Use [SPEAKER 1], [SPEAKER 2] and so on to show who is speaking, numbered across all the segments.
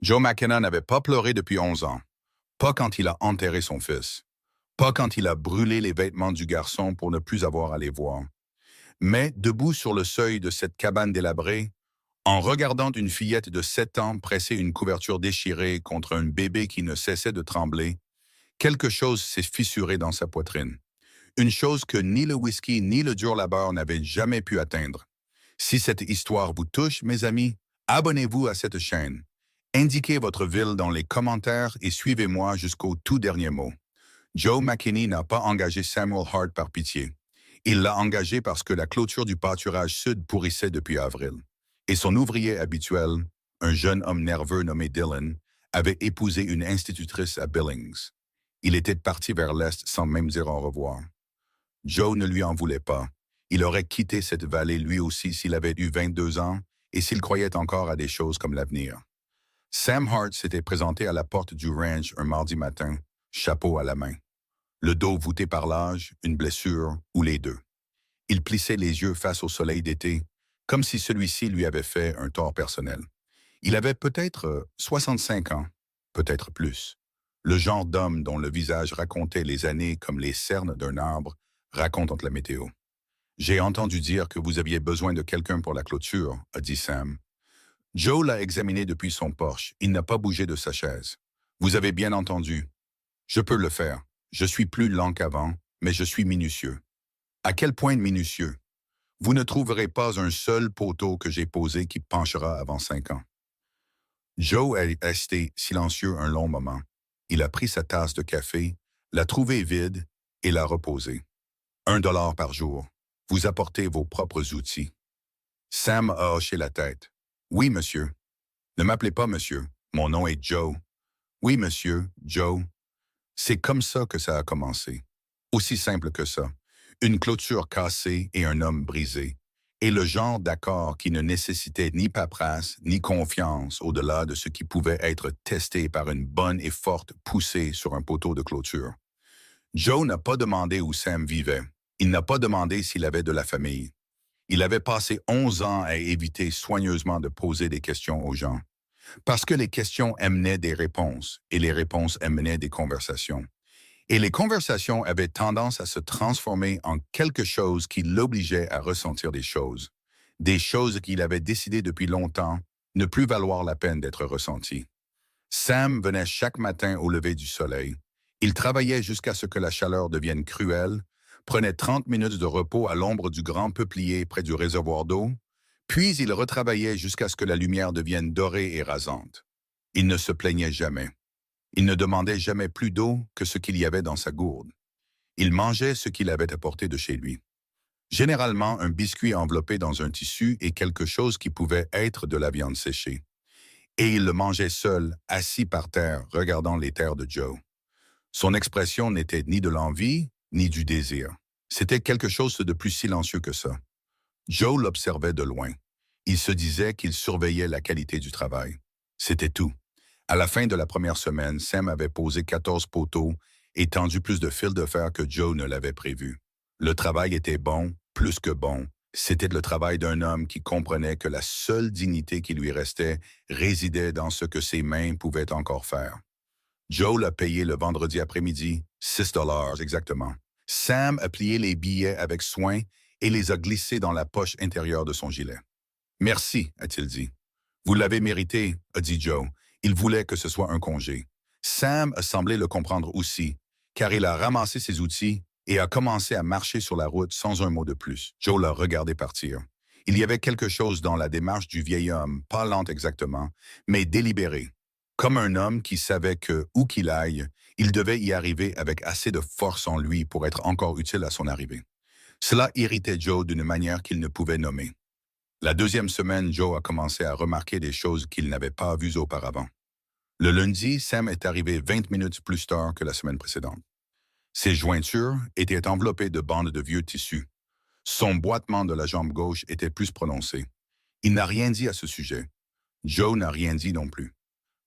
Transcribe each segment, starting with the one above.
[SPEAKER 1] Joe McKenna n'avait pas pleuré depuis 11 ans, pas quand il a enterré son fils, pas quand il a brûlé les vêtements du garçon pour ne plus avoir à les voir, mais debout sur le seuil de cette cabane délabrée, en regardant une fillette de 7 ans presser une couverture déchirée contre un bébé qui ne cessait de trembler, quelque chose s'est fissuré dans sa poitrine. Une chose que ni le whisky ni le dur labeur n'avaient jamais pu atteindre. Si cette histoire vous touche, mes amis, abonnez-vous à cette chaîne. Indiquez votre ville dans les commentaires et suivez-moi jusqu'au tout dernier mot. Joe McKinney n'a pas engagé Samuel Hart par pitié. Il l'a engagé parce que la clôture du pâturage sud pourrissait depuis avril. Et son ouvrier habituel, un jeune homme nerveux nommé Dylan, avait épousé une institutrice à Billings. Il était parti vers l'est sans même dire au revoir. Joe ne lui en voulait pas. Il aurait quitté cette vallée lui aussi s'il avait eu 22 ans et s'il croyait encore à des choses comme l'avenir. Sam Hart s'était présenté à la porte du ranch un mardi matin, chapeau à la main. Le dos voûté par l'âge, une blessure ou les deux. Il plissait les yeux face au soleil d'été, comme si celui-ci lui avait fait un tort personnel. Il avait peut-être 65 ans, peut-être plus. Le genre d'homme dont le visage racontait les années comme les cernes d'un arbre racontent la météo. J'ai entendu dire que vous aviez besoin de quelqu'un pour la clôture, a dit Sam. Joe l'a examiné depuis son porche. Il n'a pas bougé de sa chaise. Vous avez bien entendu. Je peux le faire. Je suis plus lent qu'avant, mais je suis minutieux. À quel point minutieux? Vous ne trouverez pas un seul poteau que j'ai posé qui penchera avant 5 ans. Joe est resté silencieux un long moment. Il a pris sa tasse de café, l'a trouvée vide et l'a reposée. 1 dollar par jour. Vous apportez vos propres outils. Sam a hoché la tête. Oui, monsieur. Ne m'appelez pas monsieur. Mon nom est Joe. Oui, monsieur, Joe. C'est comme ça que ça a commencé. Aussi simple que ça. Une clôture cassée et un homme brisé. Et le genre d'accord qui ne nécessitait ni paperasse ni confiance au-delà de ce qui pouvait être testé par une bonne et forte poussée sur un poteau de clôture. Joe n'a pas demandé où Sam vivait. Il n'a pas demandé s'il avait de la famille. Il avait passé 11 ans à éviter soigneusement de poser des questions aux gens. Parce que les questions amenaient des réponses, et les réponses amenaient des conversations. Et les conversations avaient tendance à se transformer en quelque chose qui l'obligeait à ressentir des choses qu'il avait décidé depuis longtemps ne plus valoir la peine d'être ressenties. Sam venait chaque matin au lever du soleil. Il travaillait jusqu'à ce que la chaleur devienne cruelle, prenait 30 minutes de repos à l'ombre du grand peuplier près du réservoir d'eau, puis il retravaillait jusqu'à ce que la lumière devienne dorée et rasante. Il ne se plaignait jamais. Il ne demandait jamais plus d'eau que ce qu'il y avait dans sa gourde. Il mangeait ce qu'il avait apporté de chez lui. Généralement, un biscuit enveloppé dans un tissu et quelque chose qui pouvait être de la viande séchée. Et il le mangeait seul, assis par terre, regardant les terres de Joe. Son expression n'était ni de l'envie, ni du désir. C'était quelque chose de plus silencieux que ça. Joe l'observait de loin. Il se disait qu'il surveillait la qualité du travail. C'était tout. À la fin de la première semaine, Sam avait posé 14 poteaux et tendu plus de fil de fer que Joe ne l'avait prévu. Le travail était bon, plus que bon. C'était le travail d'un homme qui comprenait que la seule dignité qui lui restait résidait dans ce que ses mains pouvaient encore faire. Joe l'a payé le vendredi après-midi, 6 dollars exactement. Sam a plié les billets avec soin et les a glissés dans la poche intérieure de son gilet. Merci, a-t-il dit. Vous l'avez mérité, a dit Joe. Il voulait que ce soit un congé. Sam a semblé le comprendre aussi, car il a ramassé ses outils et a commencé à marcher sur la route sans un mot de plus. Joe l'a regardé partir. Il y avait quelque chose dans la démarche du vieil homme, pas lente exactement, mais délibérée. Comme un homme qui savait que, où qu'il aille, il devait y arriver avec assez de force en lui pour être encore utile à son arrivée. Cela irritait Joe d'une manière qu'il ne pouvait nommer. La deuxième semaine, Joe a commencé à remarquer des choses qu'il n'avait pas vues auparavant. Le lundi, Sam est arrivé 20 minutes plus tard que la semaine précédente. Ses jointures étaient enveloppées de bandes de vieux tissus. Son boitement de la jambe gauche était plus prononcé. Il n'a rien dit à ce sujet. Joe n'a rien dit non plus.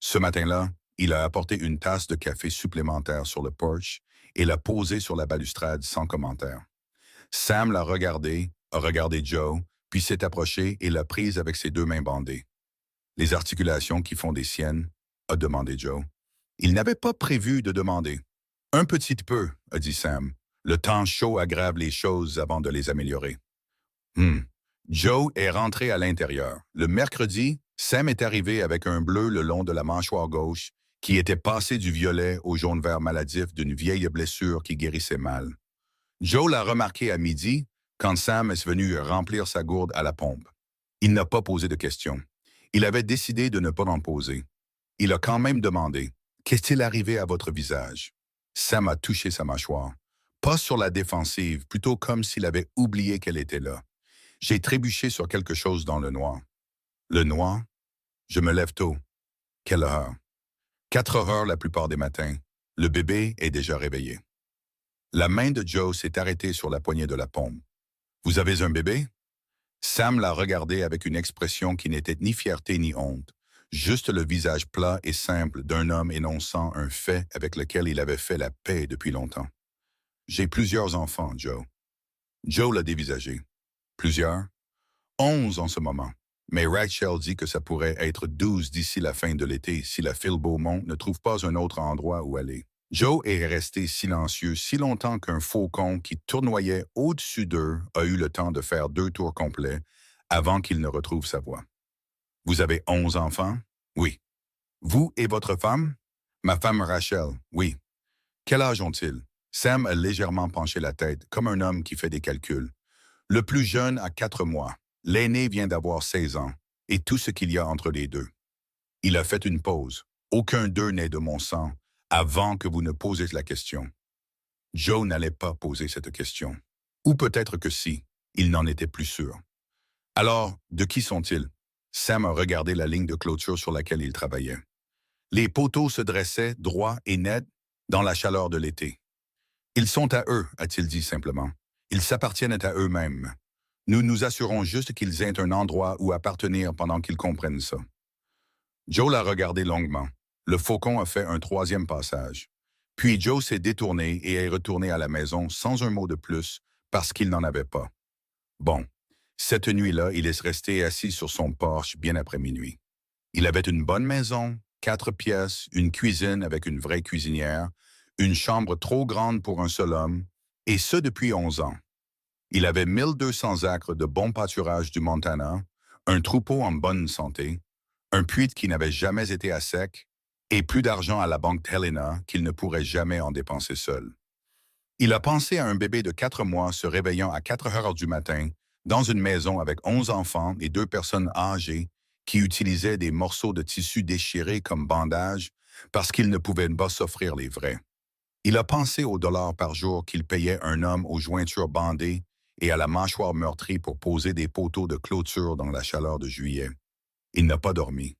[SPEAKER 1] Ce matin-là, il a apporté une tasse de café supplémentaire sur le porche et l'a posée sur la balustrade sans commentaire. Sam l'a regardé, a regardé Joe, puis s'est approché et l'a prise avec ses deux mains bandées. Les articulations qui font des siennes, a demandé Joe. Il n'avait pas prévu de demander. Un petit peu, a dit Sam. Le temps chaud aggrave les choses avant de les améliorer. Hmm. Joe est rentré à l'intérieur. Le mercredi, Sam est arrivé avec un bleu le long de la mâchoire gauche qui était passé du violet au jaune-vert maladif d'une vieille blessure qui guérissait mal. Joe l'a remarqué à midi quand Sam est venu remplir sa gourde à la pompe. Il n'a pas posé de questions. Il avait décidé de ne pas en poser. Il a quand même demandé « Qu'est-il arrivé à votre visage ?» Sam a touché sa mâchoire. Pas sur la défensive, plutôt comme s'il avait oublié qu'elle était là. J'ai trébuché sur quelque chose dans le noir. Le noir? Je me lève tôt. Quelle heure? 4 heures la plupart des matins. Le bébé est déjà réveillé. La main de Joe s'est arrêtée sur la poignée de la pompe. Vous avez un bébé? Sam l'a regardé avec une expression qui n'était ni fierté ni honte, juste le visage plat et simple d'un homme énonçant un fait avec lequel il avait fait la paix depuis longtemps. J'ai plusieurs enfants, Joe. Joe l'a dévisagé. Plusieurs? 11 en ce moment. Mais Rachel dit que ça pourrait être 12 d'ici la fin de l'été si la Phil Beaumont ne trouve pas un autre endroit où aller. Joe est resté silencieux si longtemps qu'un faucon qui tournoyait au-dessus d'eux a eu le temps de faire 2 tours complets avant qu'il ne retrouve sa voix. Vous avez 11 enfants? Oui. Vous et votre femme? Ma femme Rachel, oui. Quel âge ont-ils? Sam a légèrement penché la tête, comme un homme qui fait des calculs. Le plus jeune a 4 mois. L'aîné vient d'avoir 16 ans, et tout ce qu'il y a entre les deux. Il a fait une pause. Aucun d'eux n'est de mon sang, avant que vous ne posiez la question. Joe n'allait pas poser cette question. Ou peut-être que si, il n'en était plus sûr. Alors, de qui sont-ils? Sam a regardé la ligne de clôture sur laquelle il travaillait. Les poteaux se dressaient, droits et nets, dans la chaleur de l'été. Ils sont à eux, a-t-il dit simplement. Ils s'appartiennent à eux-mêmes. Nous nous assurons juste qu'ils aient un endroit où appartenir pendant qu'ils comprennent ça. Joe l'a regardé longuement. Le faucon a fait un 3e passage. Puis Joe s'est détourné et est retourné à la maison sans un mot de plus parce qu'il n'en avait pas. Bon, cette nuit-là, il est resté assis sur son porche bien après minuit. Il avait une bonne maison, 4 pièces, une cuisine avec une vraie cuisinière, une chambre trop grande pour un seul homme, et ce depuis 11 ans. Il avait 1200 acres de bon pâturage du Montana, un troupeau en bonne santé, un puits qui n'avait jamais été à sec, et plus d'argent à la banque Helena qu'il ne pourrait jamais en dépenser seul. Il a pensé à un bébé de 4 mois se réveillant à 4 heures du matin dans une maison avec 11 enfants et 2 personnes âgées qui utilisaient des morceaux de tissu déchirés comme bandage parce qu'ils ne pouvaient pas s'offrir les vrais. Il a pensé aux dollars par jour qu'il payait un homme aux jointures bandées et à la mâchoire meurtrie pour poser des poteaux de clôture dans la chaleur de juillet. Il n'a pas dormi.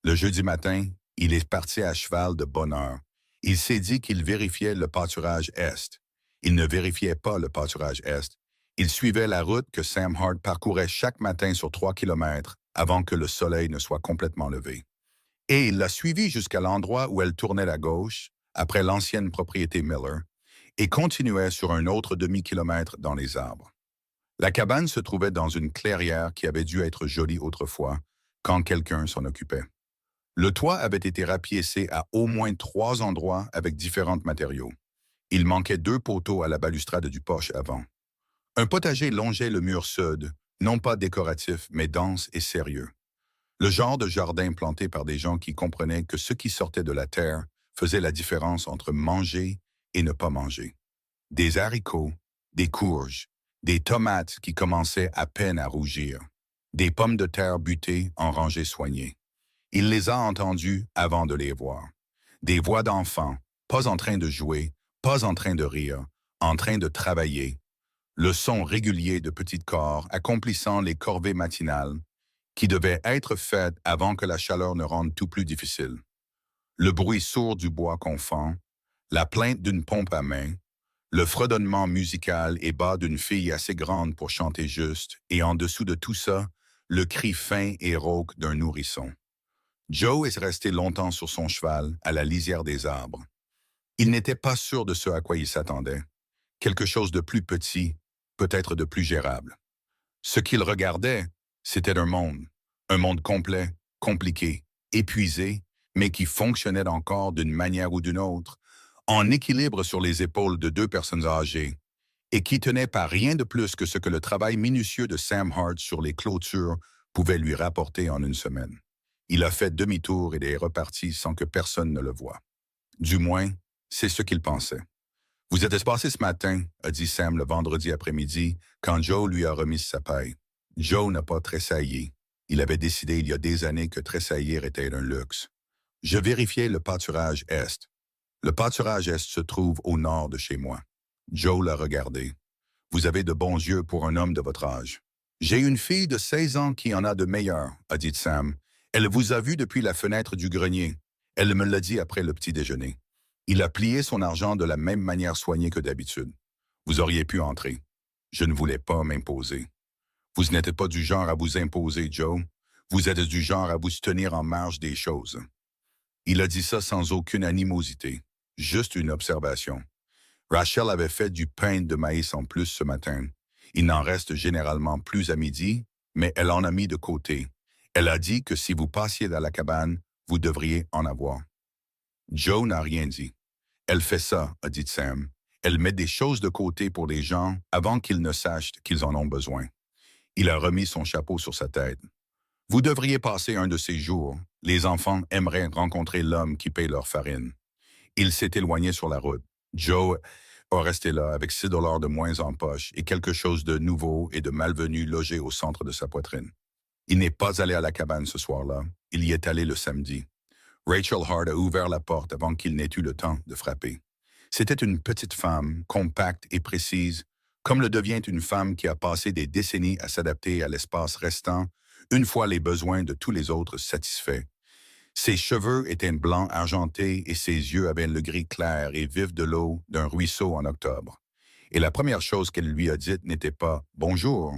[SPEAKER 1] Le jeudi matin, il est parti à cheval de bonne heure. Il s'est dit qu'il vérifiait le pâturage est. Il ne vérifiait pas le pâturage est. Il suivait la route que Sam Hart parcourait chaque matin sur 3 kilomètres avant que le soleil ne soit complètement levé. Et il l'a suivie jusqu'à l'endroit où elle tournait à gauche, après l'ancienne propriété Miller, et continuait sur un autre demi-kilomètre dans les arbres. La cabane se trouvait dans une clairière qui avait dû être jolie autrefois, quand quelqu'un s'en occupait. Le toit avait été rapiécé à au moins 3 endroits avec différents matériaux. Il manquait 2 poteaux à la balustrade du porche avant. Un potager longeait le mur sud, non pas décoratif, mais dense et sérieux. Le genre de jardin planté par des gens qui comprenaient que ce qui sortait de la terre faisait la différence entre manger et ne pas manger. Des haricots, des courges, des tomates qui commençaient à peine à rougir, des pommes de terre butées en rangées soignées. Il les a entendus avant de les voir. Des voix d'enfants, pas en train de jouer, pas en train de rire, en train de travailler. Le son régulier de petits corps accomplissant les corvées matinales qui devaient être faites avant que la chaleur ne rende tout plus difficile. Le bruit sourd du bois qu'on fend, la plainte d'une pompe à main, le fredonnement musical et bas d'une fille assez grande pour chanter juste, et en dessous de tout ça, le cri fin et rauque d'un nourrisson. Joe est resté longtemps sur son cheval, à la lisière des arbres. Il n'était pas sûr de ce à quoi il s'attendait. Quelque chose de plus petit, peut-être de plus gérable. Ce qu'il regardait, c'était un monde complet, compliqué, épuisé, mais qui fonctionnait encore d'une manière ou d'une autre, en équilibre sur les épaules de deux personnes âgées, et qui tenait par rien de plus que ce que le travail minutieux de Sam Hart sur les clôtures pouvait lui rapporter en une semaine. Il a fait demi-tour et est reparti sans que personne ne le voie. Du moins, c'est ce qu'il pensait. « Vous êtes passé ce matin », a dit Sam le vendredi après-midi, quand Joe lui a remis sa paille. Joe n'a pas tressailli. Il avait décidé il y a des années que tressaillir était un luxe. « Je vérifiais le pâturage est. Le pâturage est se trouve au nord de chez moi. » Joe l'a regardé. « Vous avez de bons yeux pour un homme de votre âge. »« J'ai une fille de 16 ans qui en a de meilleurs, » a dit Sam. « Elle vous a vu depuis la fenêtre du grenier. Elle me l'a dit après le petit déjeuner. Il a plié son argent de la même manière soignée que d'habitude. Vous auriez pu entrer. Je ne voulais pas m'imposer. Vous n'êtes pas du genre à vous imposer, Joe. Vous êtes du genre à vous tenir en marge des choses. » Il a dit ça sans aucune animosité, juste une observation. Rachel avait fait du pain de maïs en plus ce matin. Il n'en reste généralement plus à midi, mais elle en a mis de côté. Elle a dit que si vous passiez dans la cabane, vous devriez en avoir. Joe n'a rien dit. « Elle fait ça, » a dit Sam. « Elle met des choses de côté pour les gens avant qu'ils ne sachent qu'ils en ont besoin. » Il a remis son chapeau sur sa tête. « Vous devriez passer un de ces jours. Les enfants aimeraient rencontrer l'homme qui paye leur farine. » Il s'est éloigné sur la route. Joe a resté là avec $6 de moins en poche et quelque chose de nouveau et de malvenu logé au centre de sa poitrine. Il n'est pas allé à la cabane ce soir-là. Il y est allé le samedi. Rachel Hart a ouvert la porte avant qu'il n'ait eu le temps de frapper. C'était une petite femme, compacte et précise, comme le devient une femme qui a passé des décennies à s'adapter à l'espace restant, une fois les besoins de tous les autres satisfaits. Ses cheveux étaient blancs argentés et ses yeux avaient le gris clair et vif de l'eau d'un ruisseau en octobre. Et la première chose qu'elle lui a dite n'était pas « Bonjour »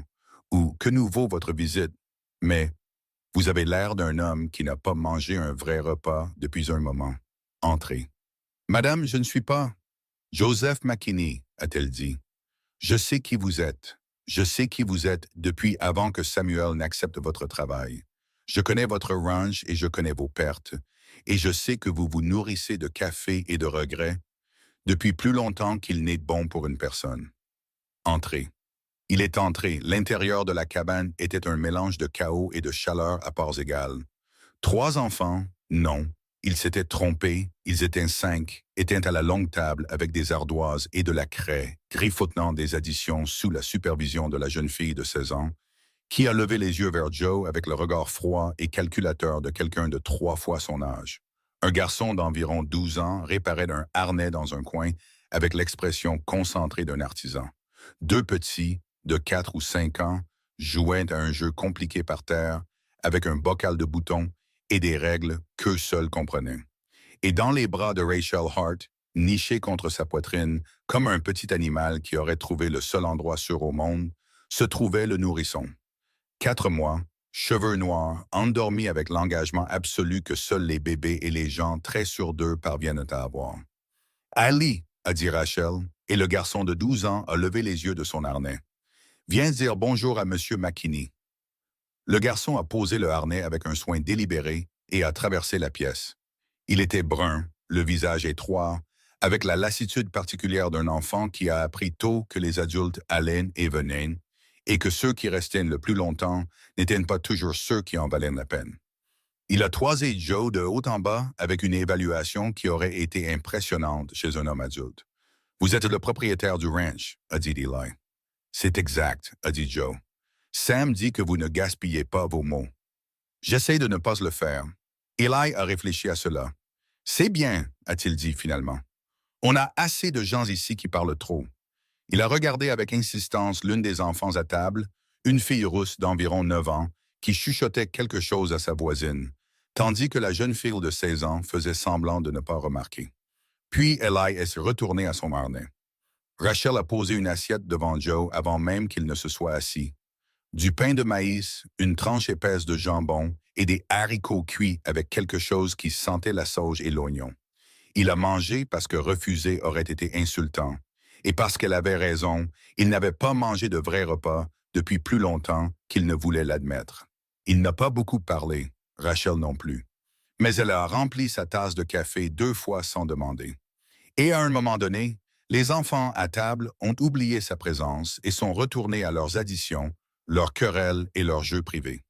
[SPEAKER 1] ou « Que nous vaut votre visite », mais « Vous avez l'air d'un homme qui n'a pas mangé un vrai repas depuis un moment. Entrez. »« Madame, je ne suis pas. »« Joseph McKinney, » a-t-elle dit. « Je sais qui vous êtes. Je sais qui vous êtes depuis avant que Samuel n'accepte votre travail. Je connais votre ranch et je connais vos pertes, et je sais que vous vous nourrissez de café et de regrets depuis plus longtemps qu'il n'est bon pour une personne. Entrez. » Il est entré. L'intérieur de la cabane était un mélange de chaos et de chaleur à parts égales. 3 enfants? Non. Ils s'étaient trompés. Ils étaient 5, étaient à la longue table avec des ardoises et de la craie, griffotant des additions sous la supervision de la jeune fille de 16 ans, qui a levé les yeux vers Joe avec le regard froid et calculateur de quelqu'un de 3 fois son âge. Un garçon d'environ 12 ans réparait un harnais dans un coin avec l'expression concentrée d'un artisan. 2 petits, de 4 ou 5 ans, jouaient à un jeu compliqué par terre, avec un bocal de boutons et des règles qu'eux seuls comprenaient. Et dans les bras de Rachel Hart, niché contre sa poitrine, comme un petit animal qui aurait trouvé le seul endroit sûr au monde, se trouvait le nourrisson. 4 mois, cheveux noirs, endormi avec l'engagement absolu que seuls les bébés et les gens très sûrs d'eux parviennent à avoir. « Ali » a dit Rachel, et le garçon de 12 ans a levé les yeux de son harnais. « Viens dire bonjour à Monsieur McKinney. » Le garçon a posé le harnais avec un soin délibéré et a traversé la pièce. Il était brun, le visage étroit, avec la lassitude particulière d'un enfant qui a appris tôt que les adultes allaient et venaient, et que ceux qui restaient le plus longtemps n'étaient pas toujours ceux qui en valaient la peine. Il a toisé Joe de haut en bas avec une évaluation qui aurait été impressionnante chez un homme adulte. « Vous êtes le propriétaire du ranch, » a dit Eli. « C'est exact, » a dit Joe. « Sam dit que vous ne gaspillez pas vos mots. »« J'essaie de ne pas le faire. » Eli a réfléchi à cela. « C'est bien, » a-t-il dit finalement. « On a assez de gens ici qui parlent trop. » Il a regardé avec insistance l'une des enfants à table, une fille rousse d'environ 9 ans, qui chuchotait quelque chose à sa voisine, tandis que la jeune fille de 16 ans faisait semblant de ne pas remarquer. Puis Eli est retourné à son harnais. Rachel a posé une assiette devant Joe avant même qu'il ne se soit assis. Du pain de maïs, une tranche épaisse de jambon et des haricots cuits avec quelque chose qui sentait la sauge et l'oignon. Il a mangé parce que refuser aurait été insultant. Et parce qu'elle avait raison, il n'avait pas mangé de vrai repas depuis plus longtemps qu'il ne voulait l'admettre. Il n'a pas beaucoup parlé, Rachel non plus. Mais elle a rempli sa tasse de café 2 fois sans demander. Et à un moment donné, les enfants à table ont oublié sa présence et sont retournés à leurs additions, leurs querelles et leurs jeux privés.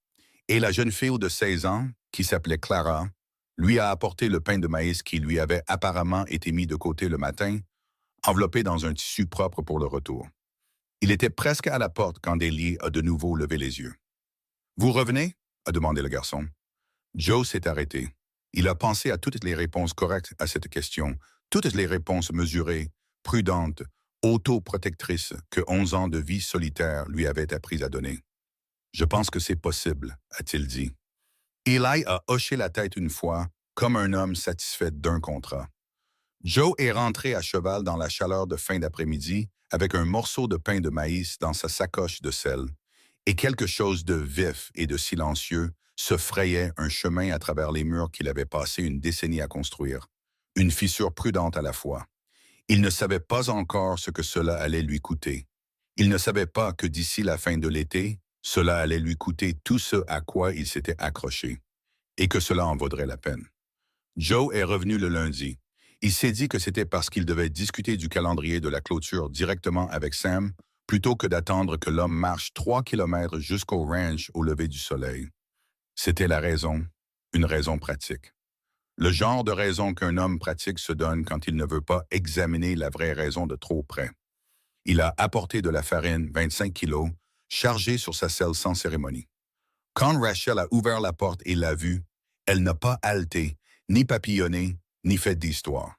[SPEAKER 1] Et la jeune fille de 16 ans, qui s'appelait Clara, lui a apporté le pain de maïs qui lui avait apparemment été mis de côté le matin, enveloppé dans un tissu propre pour le retour. Il était presque à la porte quand Daly a de nouveau levé les yeux. « Vous revenez ?» a demandé le garçon. Joe s'est arrêté. Il a pensé à toutes les réponses correctes à cette question, toutes les réponses mesurées, prudentes, autoprotectrices que 11 ans de vie solitaire lui avaient appris à donner. « Je pense que c'est possible », a-t-il dit. Eli a hoché la tête une fois, comme un homme satisfait d'un contrat. Joe est rentré à cheval dans la chaleur de fin d'après-midi avec un morceau de pain de maïs dans sa sacoche de sel, et quelque chose de vif et de silencieux se frayait un chemin à travers les murs qu'il avait passé une décennie à construire, une fissure prudente à la fois. Il ne savait pas encore ce que cela allait lui coûter. Il ne savait pas que d'ici la fin de l'été, cela allait lui coûter tout ce à quoi il s'était accroché, et que cela en vaudrait la peine. Joe est revenu le lundi. Il s'est dit que c'était parce qu'il devait discuter du calendrier de la clôture directement avec Sam, plutôt que d'attendre que l'homme marche 3 kilomètres jusqu'au ranch au lever du soleil. C'était la raison, une raison pratique. Le genre de raison qu'un homme pratique se donne quand il ne veut pas examiner la vraie raison de trop près. Il a apporté de la farine, 25 kilos, chargée sur sa selle sans cérémonie. Quand Rachel a ouvert la porte et l'a vu, elle n'a pas haleté, ni papillonné, ni fait d'histoire.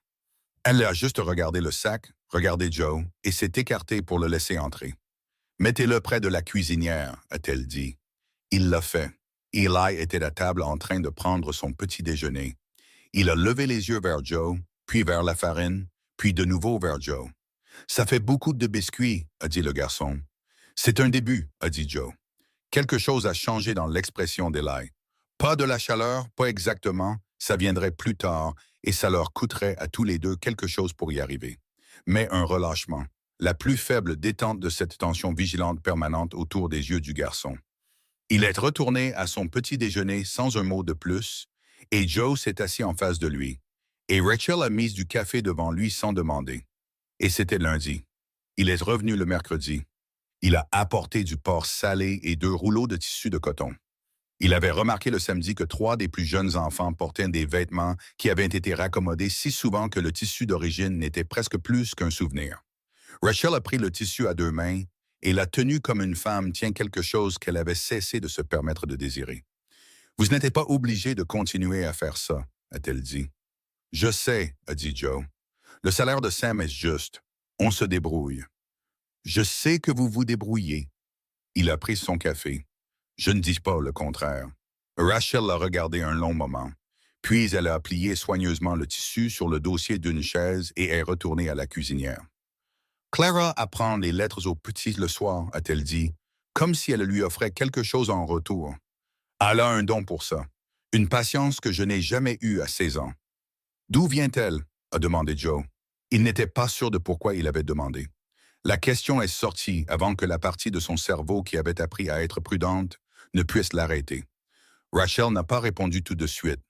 [SPEAKER 1] Elle a juste regardé le sac, regardé Joe, et s'est écartée pour le laisser entrer. « Mettez-le près de la cuisinière », a-t-elle dit. Il l'a fait. Eli était à table en train de prendre son petit déjeuner. Il a levé les yeux vers Joe, puis vers la farine, puis de nouveau vers Joe. « Ça fait beaucoup de biscuits », a dit le garçon. « C'est un début », a dit Joe. Quelque chose a changé dans l'expression d'Eli. Pas de la chaleur, pas exactement, ça viendrait plus tard, et ça leur coûterait à tous les deux quelque chose pour y arriver. Mais un relâchement, la plus faible détente de cette tension vigilante permanente autour des yeux du garçon. Il est retourné à son petit déjeuner sans un mot de plus, et Joe s'est assis en face de lui. Et Rachel a mis du café devant lui sans demander. Et c'était lundi. Il est revenu le mercredi. Il a apporté du porc salé et 2 rouleaux de tissu de coton. Il avait remarqué le samedi que 3 des plus jeunes enfants portaient des vêtements qui avaient été raccommodés si souvent que le tissu d'origine n'était presque plus qu'un souvenir. Rachel a pris le tissu à 2 mains et l'a tenu comme une femme tient quelque chose qu'elle avait cessé de se permettre de désirer. « Vous n'êtes pas obligé de continuer à faire ça », a-t-elle dit. « Je sais », a dit Joe. « Le salaire de Sam est juste. On se débrouille. »« Je sais que vous vous débrouillez. » Il a pris son café. Je ne dis pas le contraire. Rachel l'a regardé un long moment. Puis elle a plié soigneusement le tissu sur le dossier d'une chaise et est retournée à la cuisinière. Clara apprend les lettres au petit le soir, a-t-elle dit, comme si elle lui offrait quelque chose en retour. Elle a un don pour ça, une patience que je n'ai jamais eue à 16 ans. D'où vient-elle? A demandé Joe. Il n'était pas sûr de pourquoi il avait demandé. La question est sortie avant que la partie de son cerveau qui avait appris à être prudente ne puisse l'arrêter. Rachel n'a pas répondu tout de suite.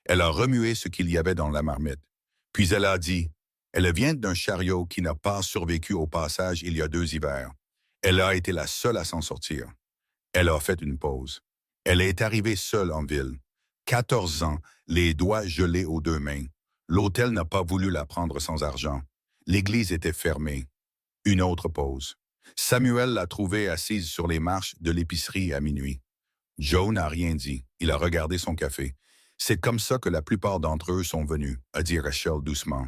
[SPEAKER 1] Elle a remué ce qu'il y avait dans la marmite. Puis elle a dit, « Elle vient d'un chariot qui n'a pas survécu au passage il y a 2 hivers. Elle a été la seule à s'en sortir. » Elle a fait une pause. Elle est arrivée seule en ville. 14 ans, les doigts gelés aux 2 mains. L'hôtel n'a pas voulu la prendre sans argent. L'église était fermée. Une autre pause. Samuel l'a trouvée assise sur les marches de l'épicerie à minuit. Joe n'a rien dit. Il a regardé son café. C'est comme ça que la plupart d'entre eux sont venus, a dit Rachel doucement.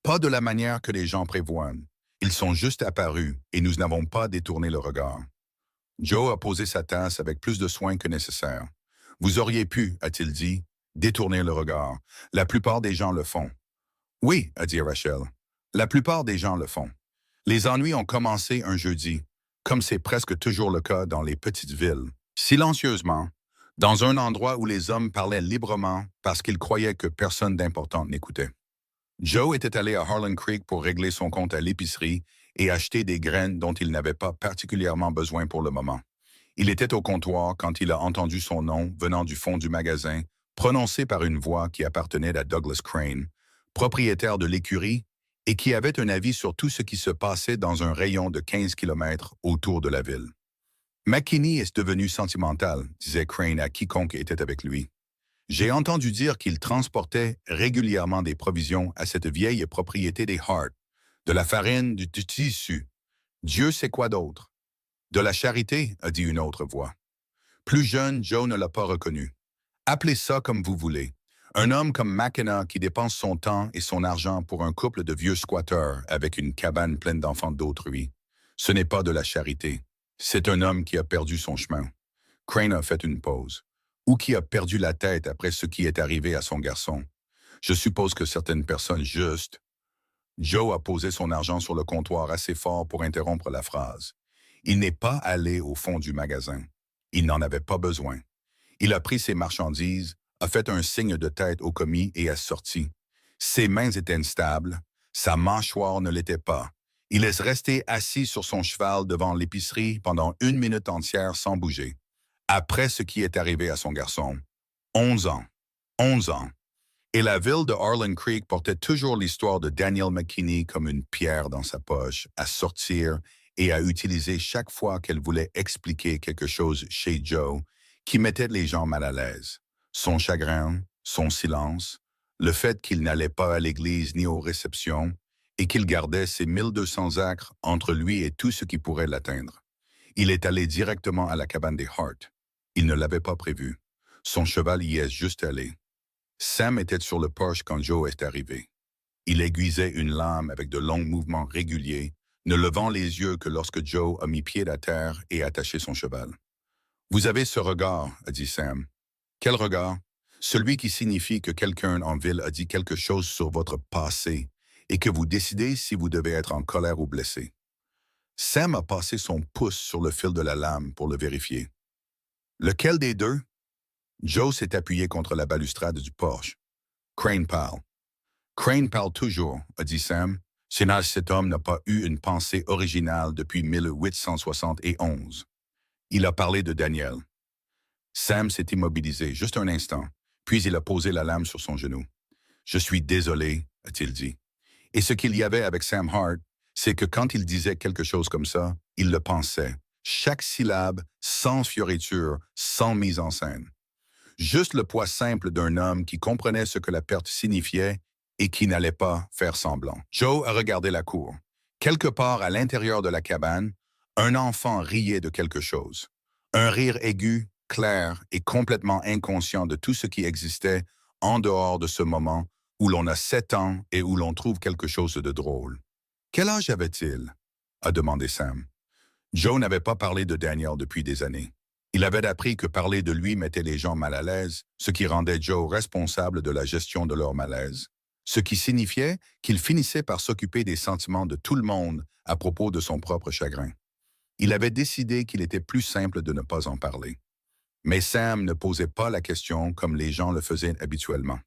[SPEAKER 1] Pas de la manière que les gens prévoient. Ils sont juste apparus et nous n'avons pas détourné le regard. Joe a posé sa tasse avec plus de soin que nécessaire. Vous auriez pu, a-t-il dit, détourner le regard. La plupart des gens le font. Oui, a dit Rachel. La plupart des gens le font. Les ennuis ont commencé un jeudi, comme c'est presque toujours le cas dans les petites villes. Silencieusement, dans un endroit où les hommes parlaient librement parce qu'ils croyaient que personne d'important n'écoutait. Joe était allé à Harlan Creek pour régler son compte à l'épicerie et acheter des graines dont il n'avait pas particulièrement besoin pour le moment. Il était au comptoir quand il a entendu son nom venant du fond du magasin, prononcé par une voix qui appartenait à Douglas Crane, propriétaire de l'écurie et qui avait un avis sur tout ce qui se passait dans un rayon de 15 kilomètres autour de la ville. McKinney est devenu sentimental, disait Crane à quiconque était avec lui. J'ai entendu dire qu'il transportait régulièrement des provisions à cette vieille propriété des Hart, de la farine, du tissu. Dieu sait quoi d'autre. De la charité, a dit une autre voix. Plus jeune, Joe ne l'a pas reconnu. Appelez ça comme vous voulez. Un homme comme McKenna qui dépense son temps et son argent pour un couple de vieux squatteurs avec une cabane pleine d'enfants d'autrui. Ce n'est pas de la charité. C'est un homme qui a perdu son chemin. Crane a fait une pause. Ou qui a perdu la tête après ce qui est arrivé à son garçon. Je suppose que certaines personnes justes. Joe a posé son argent sur le comptoir assez fort pour interrompre la phrase. Il n'est pas allé au fond du magasin. Il n'en avait pas besoin. Il a pris ses marchandises, a fait un signe de tête au commis et a sorti. Ses mains étaient instables, sa mâchoire ne l'était pas. Il est resté assis sur son cheval devant l'épicerie pendant 1 minute entière sans bouger. Après ce qui est arrivé à son garçon. 11 ans. 11 ans. Et la ville de Harlan Creek portait toujours l'histoire de Danielle McKinney comme une pierre dans sa poche, à sortir et à utiliser chaque fois qu'elle voulait expliquer quelque chose chez Joe qui mettait les gens mal à l'aise. Son chagrin, son silence, le fait qu'il n'allait pas à l'église ni aux réceptions et qu'il gardait ses 1200 acres entre lui et tout ce qui pourrait l'atteindre. Il est allé directement à la cabane des Hart. Il ne l'avait pas prévu. Son cheval y est juste allé. Sam était sur le porche quand Joe est arrivé. Il aiguisait une lame avec de longs mouvements réguliers, ne levant les yeux que lorsque Joe a mis pied à terre et attaché son cheval. « Vous avez ce regard, a dit Sam. Quel regard? Celui qui signifie que quelqu'un en ville a dit quelque chose sur votre passé et que vous décidez si vous devez être en colère ou blessé. Sam a passé son pouce sur le fil de la lame pour le vérifier. Lequel des deux? Joe s'est appuyé contre la balustrade du porche. Crane parle. Crane parle toujours, a dit Sam. Sinon, cet homme n'a pas eu une pensée originale depuis 1871. Il a parlé de Daniel. Sam s'est immobilisé juste un instant, puis il a posé la lame sur son genou. « Je suis désolé, a-t-il dit. Et ce qu'il y avait avec Sam Hart, c'est que quand il disait quelque chose comme ça, il le pensait. Chaque syllabe, sans fioriture, sans mise en scène. Juste le poids simple d'un homme qui comprenait ce que la perte signifiait et qui n'allait pas faire semblant. Joe a regardé la cour. Quelque part à l'intérieur de la cabane, un enfant riait de quelque chose. Un rire aigu, clair et complètement inconscient de tout ce qui existait en dehors de ce moment où l'on a 7 ans et où l'on trouve quelque chose de drôle. « Quel âge avait-il? » a demandé Sam. Joe n'avait pas parlé de Daniel depuis des années. Il avait appris que parler de lui mettait les gens mal à l'aise, ce qui rendait Joe responsable de la gestion de leur malaise, ce qui signifiait qu'il finissait par s'occuper des sentiments de tout le monde à propos de son propre chagrin. Il avait décidé qu'il était plus simple de ne pas en parler. Mais Sam ne posait pas la question comme les gens le faisaient habituellement.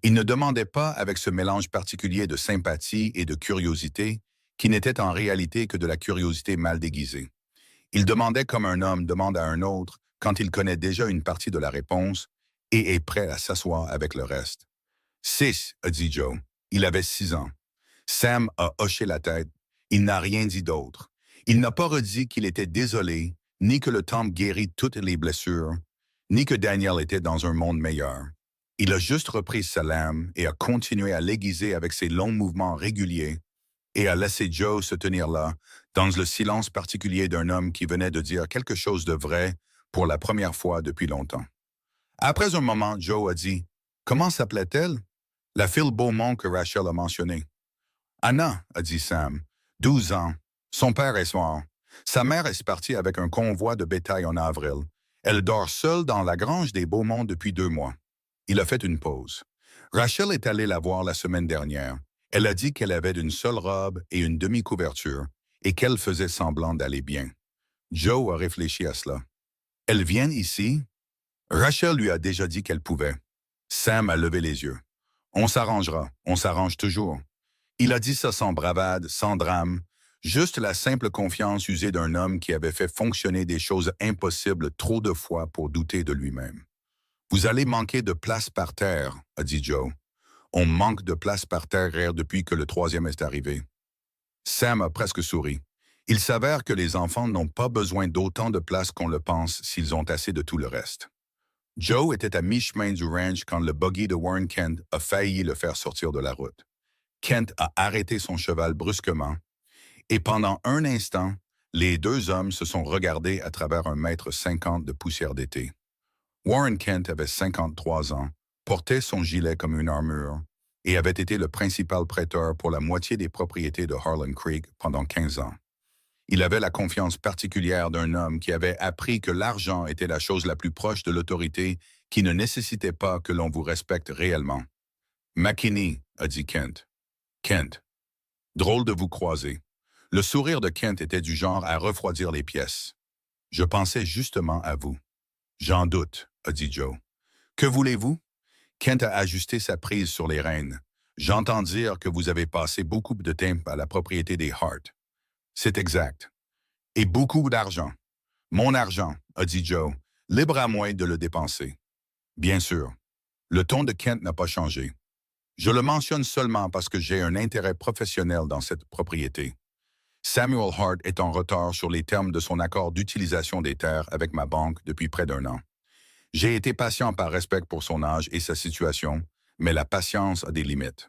[SPEAKER 1] Il ne demandait pas avec ce mélange particulier de sympathie et de curiosité qui n'était en réalité que de la curiosité mal déguisée. Il demandait comme un homme demande à un autre quand il connaît déjà une partie de la réponse et est prêt à s'asseoir avec le reste. « 6, a dit Joe. Il avait 6 ans. Sam a hoché la tête. Il n'a rien dit d'autre. Il n'a pas redit qu'il était désolé, ni que le temps guérit toutes les blessures, ni que Daniel était dans un monde meilleur. Il a juste repris sa lame et a continué à l'aiguiser avec ses longs mouvements réguliers et a laissé Joe se tenir là, dans le silence particulier d'un homme qui venait de dire quelque chose de vrai pour la première fois depuis longtemps. Après un moment, Joe a dit « Comment s'appelait-elle? » La fille Beaumont que Rachel a mentionnée. « Anna, a dit Sam, 12 ans. Son père est mort. Sa mère est partie avec un convoi de bétail en avril. Elle dort seule dans la grange des Beaumont depuis 2 mois. » Il a fait une pause. Rachel est allée la voir la semaine dernière. Elle a dit qu'elle avait une seule robe et une demi-couverture et qu'elle faisait semblant d'aller bien. Joe a réfléchi à cela. « Elle vient ici? » Rachel lui a déjà dit qu'elle pouvait. Sam a levé les yeux. « On s'arrangera, on s'arrange toujours. » Il a dit ça sans bravade, sans drame, juste la simple confiance usée d'un homme qui avait fait fonctionner des choses impossibles trop de fois pour douter de lui-même. Vous allez manquer de place par terre, a dit Joe. On manque de place par terre depuis que le troisième est arrivé. Sam a presque souri. Il s'avère que les enfants n'ont pas besoin d'autant de place qu'on le pense s'ils ont assez de tout le reste. Joe était à mi-chemin du ranch quand le buggy de Warren Kent a failli le faire sortir de la route. Kent a arrêté son cheval brusquement, et pendant un instant, les deux hommes se sont regardés à travers 1,50 m de poussière d'été. Warren Kent avait 53 ans, portait son gilet comme une armure et avait été le principal prêteur pour la moitié des propriétés de Harlan Creek pendant 15 ans. Il avait la confiance particulière d'un homme qui avait appris que l'argent était la chose la plus proche de l'autorité qui ne nécessitait pas que l'on vous respecte réellement. « McKinney », a dit Kent. « Kent. Drôle de vous croiser. » Le sourire de Kent était du genre à refroidir les pièces. « Je pensais justement à vous. »« J'en doute », a dit Joe. « Que voulez-vous? » Kent a ajusté sa prise sur les rênes. « J'entends dire que vous avez passé beaucoup de temps à la propriété des Hart. » « C'est exact. Et beaucoup d'argent. »« Mon argent, » a dit Joe. « Libre à moi de le dépenser. » « Bien sûr. » Le ton de Kent n'a pas changé. « Je le mentionne seulement parce que j'ai un intérêt professionnel dans cette propriété. Samuel Hart est en retard sur les termes de son accord d'utilisation des terres avec ma banque depuis près d'1 an. J'ai été patient par respect pour son âge et sa situation, mais la patience a des limites. »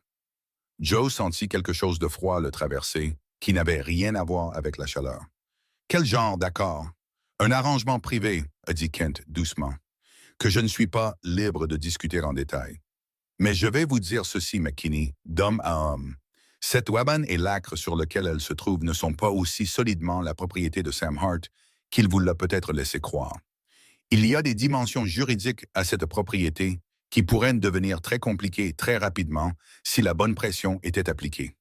[SPEAKER 1] Joe sentit quelque chose de froid le traverser, qui n'avait rien à voir avec la chaleur. « Quel genre d'accord? »« Un arrangement privé, » a dit Kent doucement, « que je ne suis pas libre de discuter en détail. Mais je vais vous dire ceci, McKinney, d'homme à homme. Cette waban et l'acre sur lequel elle se trouve ne sont pas aussi solidement la propriété de Sam Hart qu'il vous l'a peut-être laissé croire. Il y a des dimensions juridiques à cette propriété qui pourraient devenir très compliquées très rapidement si la bonne pression était appliquée. »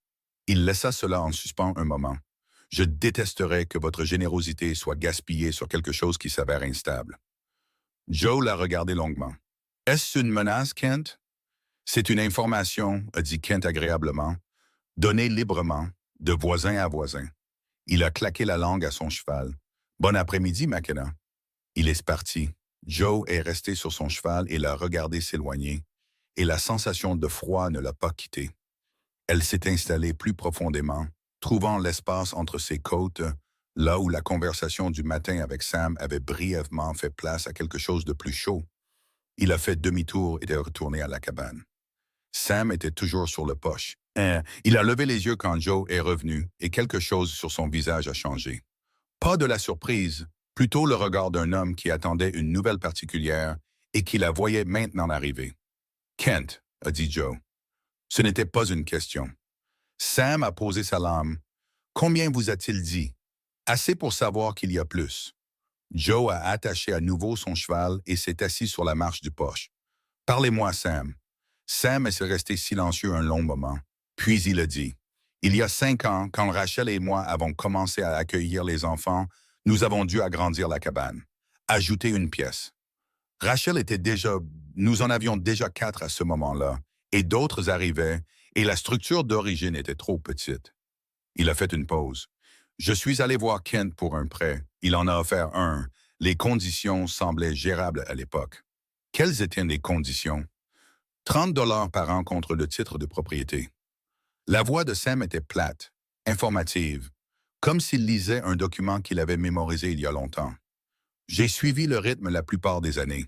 [SPEAKER 1] Il laissa cela en suspens un moment. « Je détesterais que votre générosité soit gaspillée sur quelque chose qui s'avère instable. » Joe l'a regardé longuement. « Est-ce une menace, Kent? »« C'est une information, » a dit Kent agréablement, « donnée librement, de voisin à voisin. » Il a claqué la langue à son cheval. « Bon après-midi, McKenna. » Il est parti. Joe est resté sur son cheval et l'a regardé s'éloigner, et la sensation de froid ne l'a pas quitté. Elle s'est installée plus profondément, trouvant l'espace entre ses côtes, là où la conversation du matin avec Sam avait brièvement fait place à quelque chose de plus chaud. Il a fait demi-tour et est retourné à la cabane. Sam était toujours sur le poche. Il a levé les yeux quand Joe est revenu et quelque chose sur son visage a changé. Pas de la surprise, plutôt le regard d'un homme qui attendait une nouvelle particulière et qui la voyait maintenant arriver. « Kent, » a dit Joe. Ce n'était pas une question. Sam a posé sa lame. « Combien vous a-t-il dit? » « Assez pour savoir qu'il y a plus. » Joe a attaché à nouveau son cheval et s'est assis sur la marche du poche. « Parlez-moi, Sam. » Sam est resté silencieux un long moment. Puis il a dit, « Il y a 5 ans, quand Rachel et moi avons commencé à accueillir les enfants, nous avons dû agrandir la cabane, ajouter une pièce. Rachel était déjà, nous en avions déjà 4 à ce moment-là, et d'autres arrivaient, et la structure d'origine était trop petite. » Il a fait une pause. « Je suis allé voir Kent pour un prêt. Il en a offert un. Les conditions semblaient gérables à l'époque. » « Quelles étaient les conditions? » 30 $ par an contre le titre de propriété. La voix de Sam était plate, informative, comme s'il lisait un document qu'il avait mémorisé il y a longtemps. J'ai suivi le rythme la plupart des années.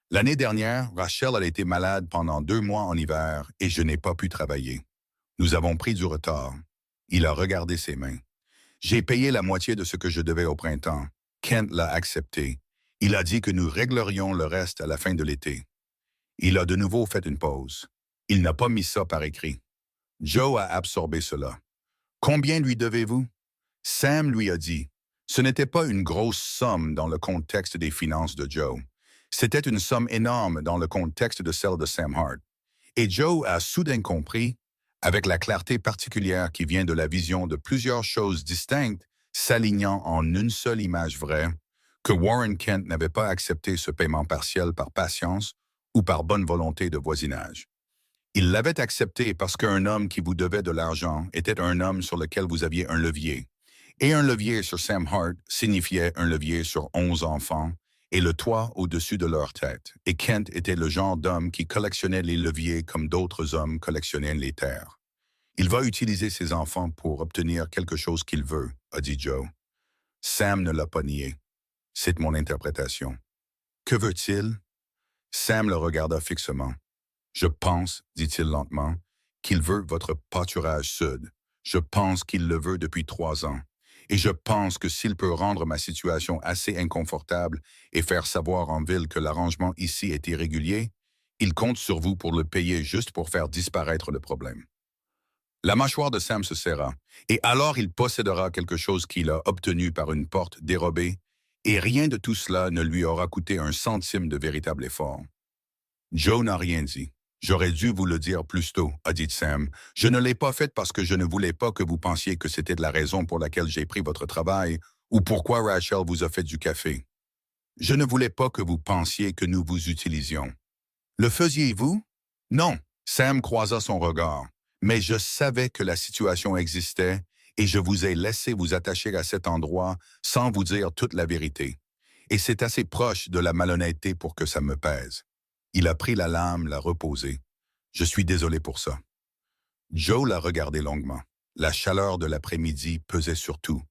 [SPEAKER 1] L'année dernière, Rachel a été malade pendant 2 mois en hiver et je n'ai pas pu travailler. Nous avons pris du retard. Il a regardé ses mains. J'ai payé la moitié de ce que je devais au printemps. Kent l'a accepté. Il a dit que nous réglerions le reste à la fin de l'été. Il a de nouveau fait une pause. Il n'a pas mis ça par écrit. Joe a absorbé cela. « Combien lui devez-vous? » Sam lui a dit. Ce n'était pas une grosse somme dans le contexte des finances de Joe. C'était une somme énorme dans le contexte de celle de Sam Hart. Et Joe a soudain compris, avec la clarté particulière qui vient de la vision de plusieurs choses distinctes s'alignant en une seule image vraie, que Warren Kent n'avait pas accepté ce paiement partiel par patience ou par bonne volonté de voisinage. Il l'avait accepté parce qu'un homme qui vous devait de l'argent était un homme sur lequel vous aviez un levier. Et un levier sur Sam Hart signifiait un levier sur 11 enfants et le toit au-dessus de leur tête, et Kent était le genre d'homme qui collectionnait les leviers comme d'autres hommes collectionnaient les terres. Il va utiliser ses enfants pour obtenir quelque chose qu'il veut, a dit Joe. Sam ne l'a pas nié. C'est mon interprétation. Que veut-il? Sam le regarda fixement. Je pense, dit-il lentement, qu'il veut votre pâturage sud. Je pense qu'il le veut depuis 3 ans. Et je pense que s'il peut rendre ma situation assez inconfortable et faire savoir en ville que l'arrangement ici est irrégulier, il compte sur vous pour le payer juste pour faire disparaître le problème. La mâchoire de Sam se serra, et alors il possédera quelque chose qu'il a obtenu par une porte dérobée, et rien de tout cela ne lui aura coûté un centime de véritable effort. Joe n'a rien dit. J'aurais dû vous le dire plus tôt, a dit Sam. Je ne l'ai pas fait parce que je ne voulais pas que vous pensiez que c'était de la raison pour laquelle j'ai pris votre travail ou pourquoi Rachel vous a fait du café. Je ne voulais pas que vous pensiez que nous vous utilisions. Le faisiez-vous? Non. Sam croisa son regard. Mais je savais que la situation existait et je vous ai laissé vous attacher à cet endroit sans vous dire toute la vérité. Et c'est assez proche de la malhonnêteté pour que ça me pèse. Il a pris la lame, l'a reposée. Je suis désolé pour ça. Joe l'a regardé longuement. La chaleur de l'après-midi pesait sur tout,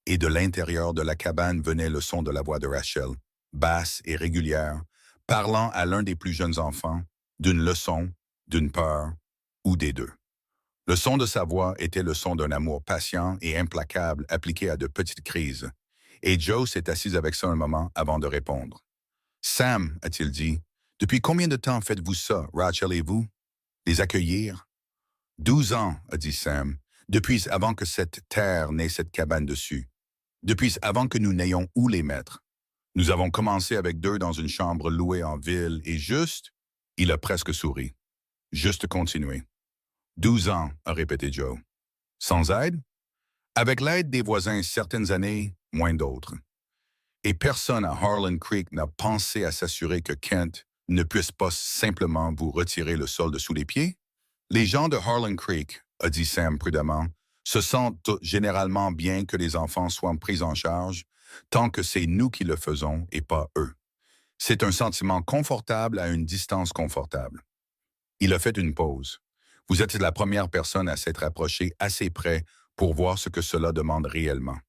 [SPEAKER 1] et de l'intérieur de la cabane venait le son de la voix de Rachel, basse et régulière, parlant à l'un des plus jeunes enfants, d'une leçon, d'une peur, ou des deux. Le son de sa voix était le son d'un amour patient et implacable appliqué à de petites crises, et Joe s'est assis avec ça un moment avant de répondre. « Sam, a-t-il dit, depuis combien de temps faites-vous ça, Rachel et vous? Les accueillir? » 12 ans, a dit Sam, depuis avant que cette terre n'ait cette cabane dessus, depuis avant que nous n'ayons où les mettre. Nous avons commencé avec 2 dans une chambre louée en ville et juste, il a presque souri. Juste continuer. 12 ans, a répété Joe. Sans aide? Avec l'aide des voisins certaines années, moins d'autres. Et personne à Harlan Creek n'a pensé à s'assurer que Kent ne puisse pas simplement vous retirer le sol de sous les pieds? Les gens de Harlan Creek, a dit Sam prudemment, se sentent généralement bien que les enfants soient pris en charge, tant que c'est nous qui le faisons et pas eux. C'est un sentiment confortable à une distance confortable. Il a fait une pause. Vous êtes la première personne à s'être approchée assez près pour voir ce que cela demande réellement.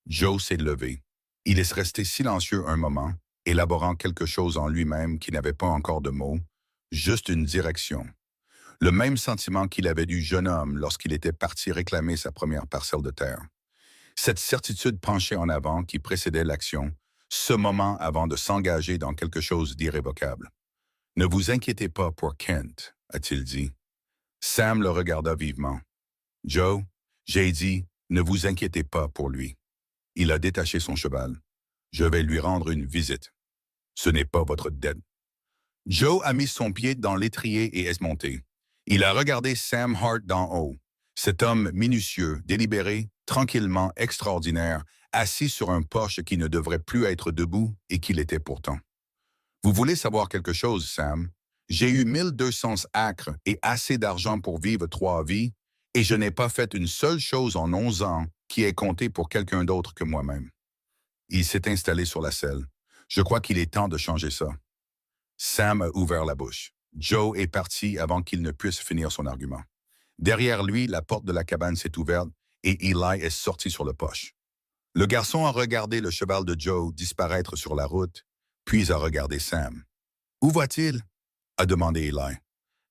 [SPEAKER 1] Joe s'est levé. Il est resté silencieux un moment, élaborant quelque chose en lui-même qui n'avait pas encore de mots, juste une direction. Le même sentiment qu'il avait du jeune homme lorsqu'il était parti réclamer sa première parcelle de terre. Cette certitude penchée en avant qui précédait l'action, ce moment avant de s'engager dans quelque chose d'irrévocable. « Ne vous inquiétez pas pour Kent, a-t-il dit. Sam le regarda vivement. « Joe, j'ai dit, ne vous inquiétez pas pour lui. » Il a détaché son cheval. « Je vais lui rendre une visite. Ce n'est pas votre dette. » Joe a mis son pied dans l'étrier et est monté. Il a regardé Sam Hart d'en haut. Cet homme minutieux, délibéré, tranquillement extraordinaire, assis sur un porche qui ne devrait plus être debout et qui l'était pourtant. « Vous voulez savoir quelque chose, Sam? J'ai eu 1200 acres et assez d'argent pour vivre 3 vies, et je n'ai pas fait une seule chose en 11 ans qui ait compté pour quelqu'un d'autre que moi-même. » Il s'est installé sur la selle. « Je crois qu'il est temps de changer ça. » Sam a ouvert la bouche. Joe est parti avant qu'il ne puisse finir son argument. Derrière lui, la porte de la cabane s'est ouverte et Eli est sorti sur le porche. Le garçon a regardé le cheval de Joe disparaître sur la route, puis a regardé Sam. « Où va-t-il? » a demandé Eli.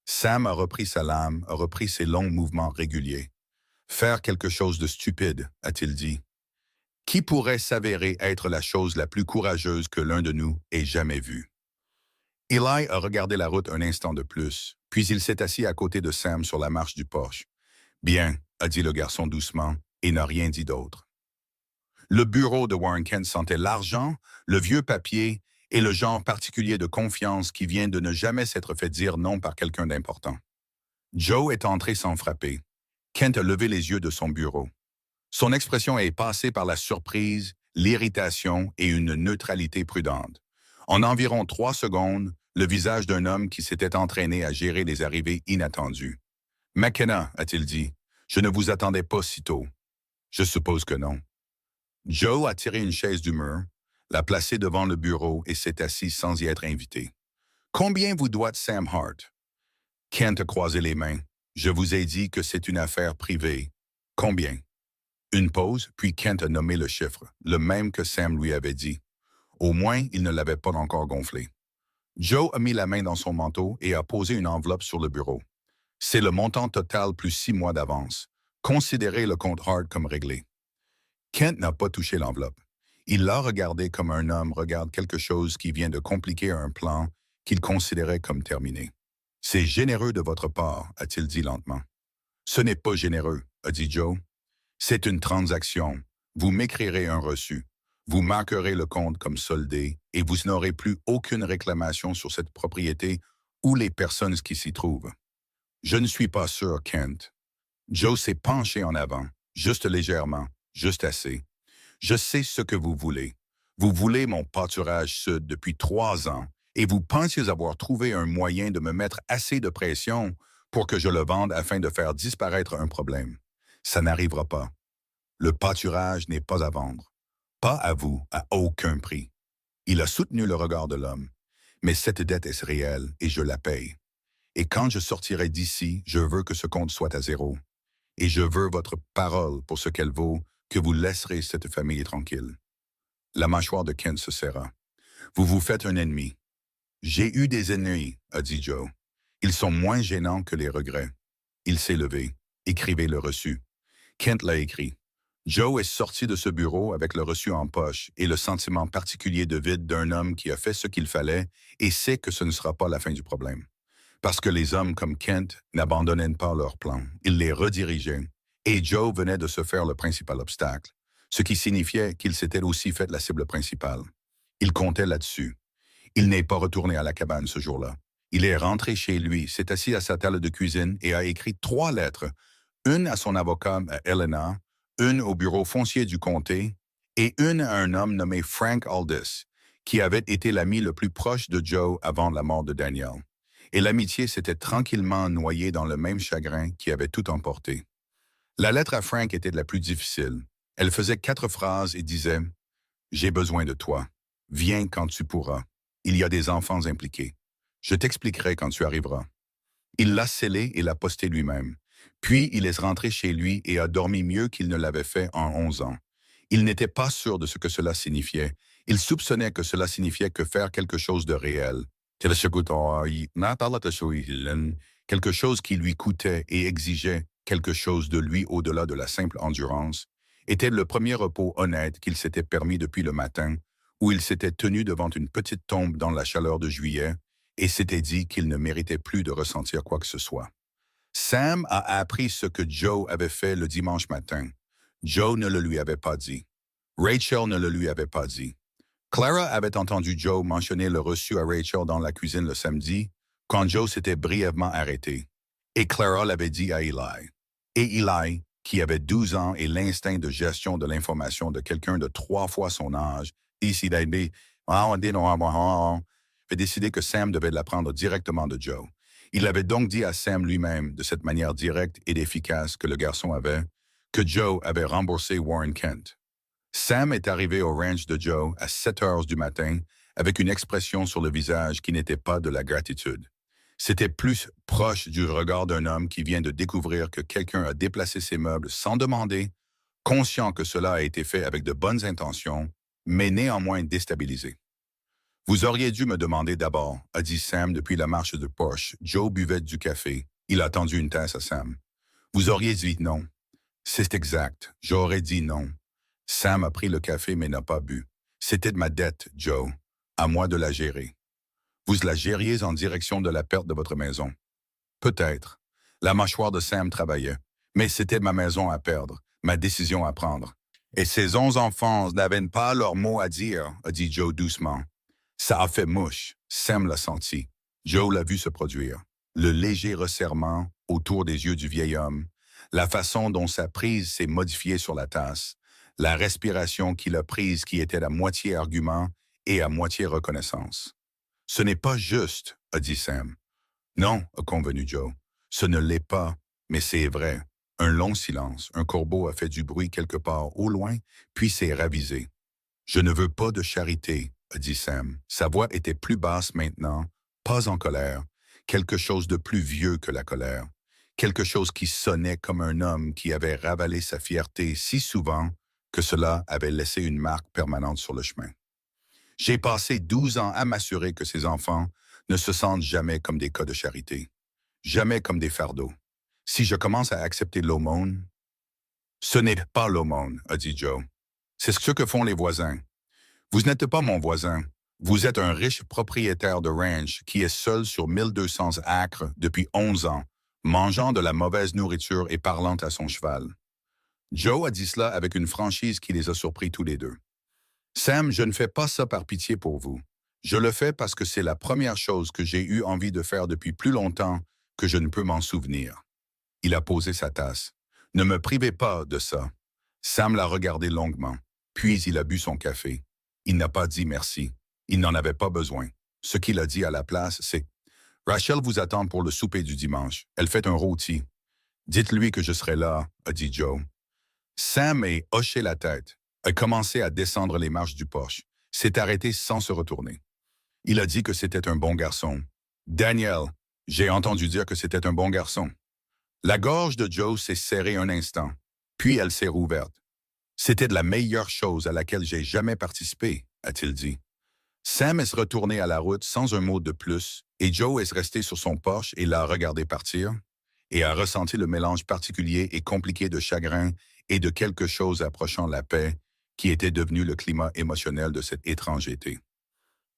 [SPEAKER 1] Sam a repris sa lame, a repris ses longs mouvements réguliers. « Faire quelque chose de stupide, a-t-il dit. Qui pourrait s'avérer être la chose la plus courageuse que l'un de nous ait jamais vue? » Eli a regardé la route un instant de plus, puis il s'est assis à côté de Sam sur la marche du porche. « Bien, » a dit le garçon doucement, et n'a rien dit d'autre. Le bureau de Warren Kent sentait l'argent, le vieux papier et le genre particulier de confiance qui vient de ne jamais s'être fait dire non par quelqu'un d'important. Joe est entré sans frapper. Kent a levé les yeux de son bureau. Son expression est passée par la surprise, l'irritation et une neutralité prudente. En environ 3 secondes, le visage d'un homme qui s'était entraîné à gérer les arrivées inattendues. « McKenna, a-t-il dit, je ne vous attendais pas si tôt. » « Je suppose que non. » Joe a tiré une chaise du mur, l'a placé devant le bureau et s'est assis sans y être invité. Combien vous doit Sam Hart? Kent a croisé les mains. Je vous ai dit que c'est une affaire privée. Combien? Une pause, puis Kent a nommé le chiffre, le même que Sam lui avait dit. Au moins, il ne l'avait pas encore gonflé. Joe a mis la main dans son manteau et a posé une enveloppe sur le bureau. C'est le montant total plus 6 mois d'avance. Considérez le compte Hart comme réglé. Kent n'a pas touché l'enveloppe. Il l'a regardé comme un homme regarde quelque chose qui vient de compliquer un plan qu'il considérait comme terminé. C'est généreux de votre part, a-t-il dit lentement. Ce n'est pas généreux, a dit Joe. C'est une transaction. Vous m'écrirez un reçu. Vous marquerez le compte comme soldé et vous n'aurez plus aucune réclamation sur cette propriété ou les personnes qui s'y trouvent. Je ne suis pas sûr, Kent. Joe s'est penché en avant, juste légèrement, juste assez. Je sais ce que vous voulez. Vous voulez mon pâturage sud depuis 3 ans et vous pensiez avoir trouvé un moyen de me mettre assez de pression pour que je le vende afin de faire disparaître un problème. Ça n'arrivera pas. Le pâturage n'est pas à vendre. Pas à vous, à aucun prix. Il a soutenu le regard de l'homme. Mais cette dette est réelle et je la paye. Et quand je sortirai d'ici, je veux que ce compte soit à zéro. Et je veux votre parole pour ce qu'elle vaut, que vous laisserez cette famille tranquille. La mâchoire de Kent se serra. Vous vous faites un ennemi. J'ai eu des ennemis, a dit Joe. Ils sont moins gênants que les regrets. Il s'est levé. Écrivez le reçu. Kent l'a écrit. Joe est sorti de ce bureau avec le reçu en poche et le sentiment particulier de vide d'un homme qui a fait ce qu'il fallait et sait que ce ne sera pas la fin du problème. Parce que les hommes comme Kent n'abandonnaient pas leurs plans, ils les redirigeaient, et Joe venait de se faire le principal obstacle, ce qui signifiait qu'il s'était aussi fait la cible principale. Il comptait là-dessus. Il n'est pas retourné à la cabane ce jour-là. Il est rentré chez lui, s'est assis à sa table de cuisine et a écrit 3 lettres, une à son avocat, à Helena, une au bureau foncier du comté et une à un homme nommé Frank Aldis, qui avait été l'ami le plus proche de Joe avant la mort de Daniel. Et l'amitié s'était tranquillement noyée dans le même chagrin qui avait tout emporté. La lettre à Frank était la plus difficile. Elle faisait 4 phrases et disait « J'ai besoin de toi. Viens quand tu pourras. Il y a des enfants impliqués. Je t'expliquerai quand tu arriveras. » Il l'a scellée et l'a postée lui-même. Puis il est rentré chez lui et a dormi mieux qu'il ne l'avait fait en 11 ans. Il n'était pas sûr de ce que cela signifiait. Il soupçonnait que cela signifiait que faire quelque chose de réel. Quelque chose qui lui coûtait et exigeait quelque chose de lui au-delà de la simple endurance, était le premier repos honnête qu'il s'était permis depuis le matin, où il s'était tenu devant une petite tombe dans la chaleur de juillet et s'était dit qu'il ne méritait plus de ressentir quoi que ce soit. Sam a appris ce que Joe avait fait le dimanche matin. Joe ne le lui avait pas dit. Rachel ne le lui avait pas dit. Clara avait entendu Joe mentionner le reçu à Rachel dans la cuisine le samedi, quand Joe s'était brièvement arrêté. Et Clara l'avait dit à Eli. Et Eli, qui avait 12 ans et l'instinct de gestion de l'information de quelqu'un de 3 fois son âge, avait décidé que Sam devait l'apprendre directement de Joe. Il avait donc dit à Sam lui-même, de cette manière directe et efficace que le garçon avait, que Joe avait remboursé Warren Kent. Sam est arrivé au ranch de Joe à 7 heures du matin avec une expression sur le visage qui n'était pas de la gratitude. C'était plus proche du regard d'un homme qui vient de découvrir que quelqu'un a déplacé ses meubles sans demander, conscient que cela a été fait avec de bonnes intentions, mais néanmoins déstabilisé. « Vous auriez dû me demander d'abord, » a dit Sam depuis la marche de Porsche. Joe buvait du café. Il a tendu une tasse à Sam. « Vous auriez dit non. » « C'est exact. J'aurais dit non. » Sam a pris le café mais n'a pas bu. « C'était de ma dette, Joe. À moi de la gérer. » « Vous la gériez en direction de la perte de votre maison. » « Peut-être. » La mâchoire de Sam travaillait. « Mais c'était ma maison à perdre, ma décision à prendre. Et ces 11 enfants n'avaient pas leur mot à dire, » a dit Joe doucement. Ça a fait mouche. Sam l'a senti. Joe l'a vu se produire. Le léger resserrement autour des yeux du vieil homme, la façon dont sa prise s'est modifiée sur la tasse, la respiration qu'il a prise qui était à moitié argument et à moitié reconnaissance. « Ce n'est pas juste, » a dit Sam. « Non, » a convenu Joe. « Ce ne l'est pas, mais c'est vrai. » Un long silence. Un corbeau a fait du bruit quelque part au loin, puis s'est ravisé. « Je ne veux pas de charité, a dit Sam. Sa voix était plus basse maintenant, pas en colère, quelque chose de plus vieux que la colère, quelque chose qui sonnait comme un homme qui avait ravalé sa fierté si souvent que cela avait laissé une marque permanente sur le chemin. J'ai passé 12 ans à m'assurer que ces enfants ne se sentent jamais comme des cas de charité, jamais comme des fardeaux. Si je commence à accepter l'aumône, ce n'est pas l'aumône, a dit Joe. C'est ce que font les voisins. Vous n'êtes pas mon voisin. Vous êtes un riche propriétaire de ranch qui est seul sur 1200 acres depuis 11 ans, mangeant de la mauvaise nourriture et parlant à son cheval. Joe a dit cela avec une franchise qui les a surpris tous les deux. Sam, je ne fais pas ça par pitié pour vous. Je le fais parce que c'est la première chose que j'ai eu envie de faire depuis plus longtemps que je ne peux m'en souvenir. Il a posé sa tasse. Ne me privez pas de ça. Sam l'a regardé longuement, puis il a bu son café. Il n'a pas dit merci. Il n'en avait pas besoin. Ce qu'il a dit à la place, c'est « Rachel vous attend pour le souper du dimanche. Elle fait un rôti. Dites-lui que je serai là, a dit Joe. Sam a hoché la tête, a commencé à descendre les marches du porche, s'est arrêté sans se retourner. Il a dit que c'était un bon garçon. Daniel, j'ai entendu dire que c'était un bon garçon. La gorge de Joe s'est serrée un instant, puis elle s'est rouverte. C'était de la meilleure chose à laquelle j'ai jamais participé, a-t-il dit. Sam est retourné à la route sans un mot de plus, et Joe est resté sur son porche et l'a regardé partir, et a ressenti le mélange particulier et compliqué de chagrin et de quelque chose approchant la paix, qui était devenu le climat émotionnel de cette étrange été.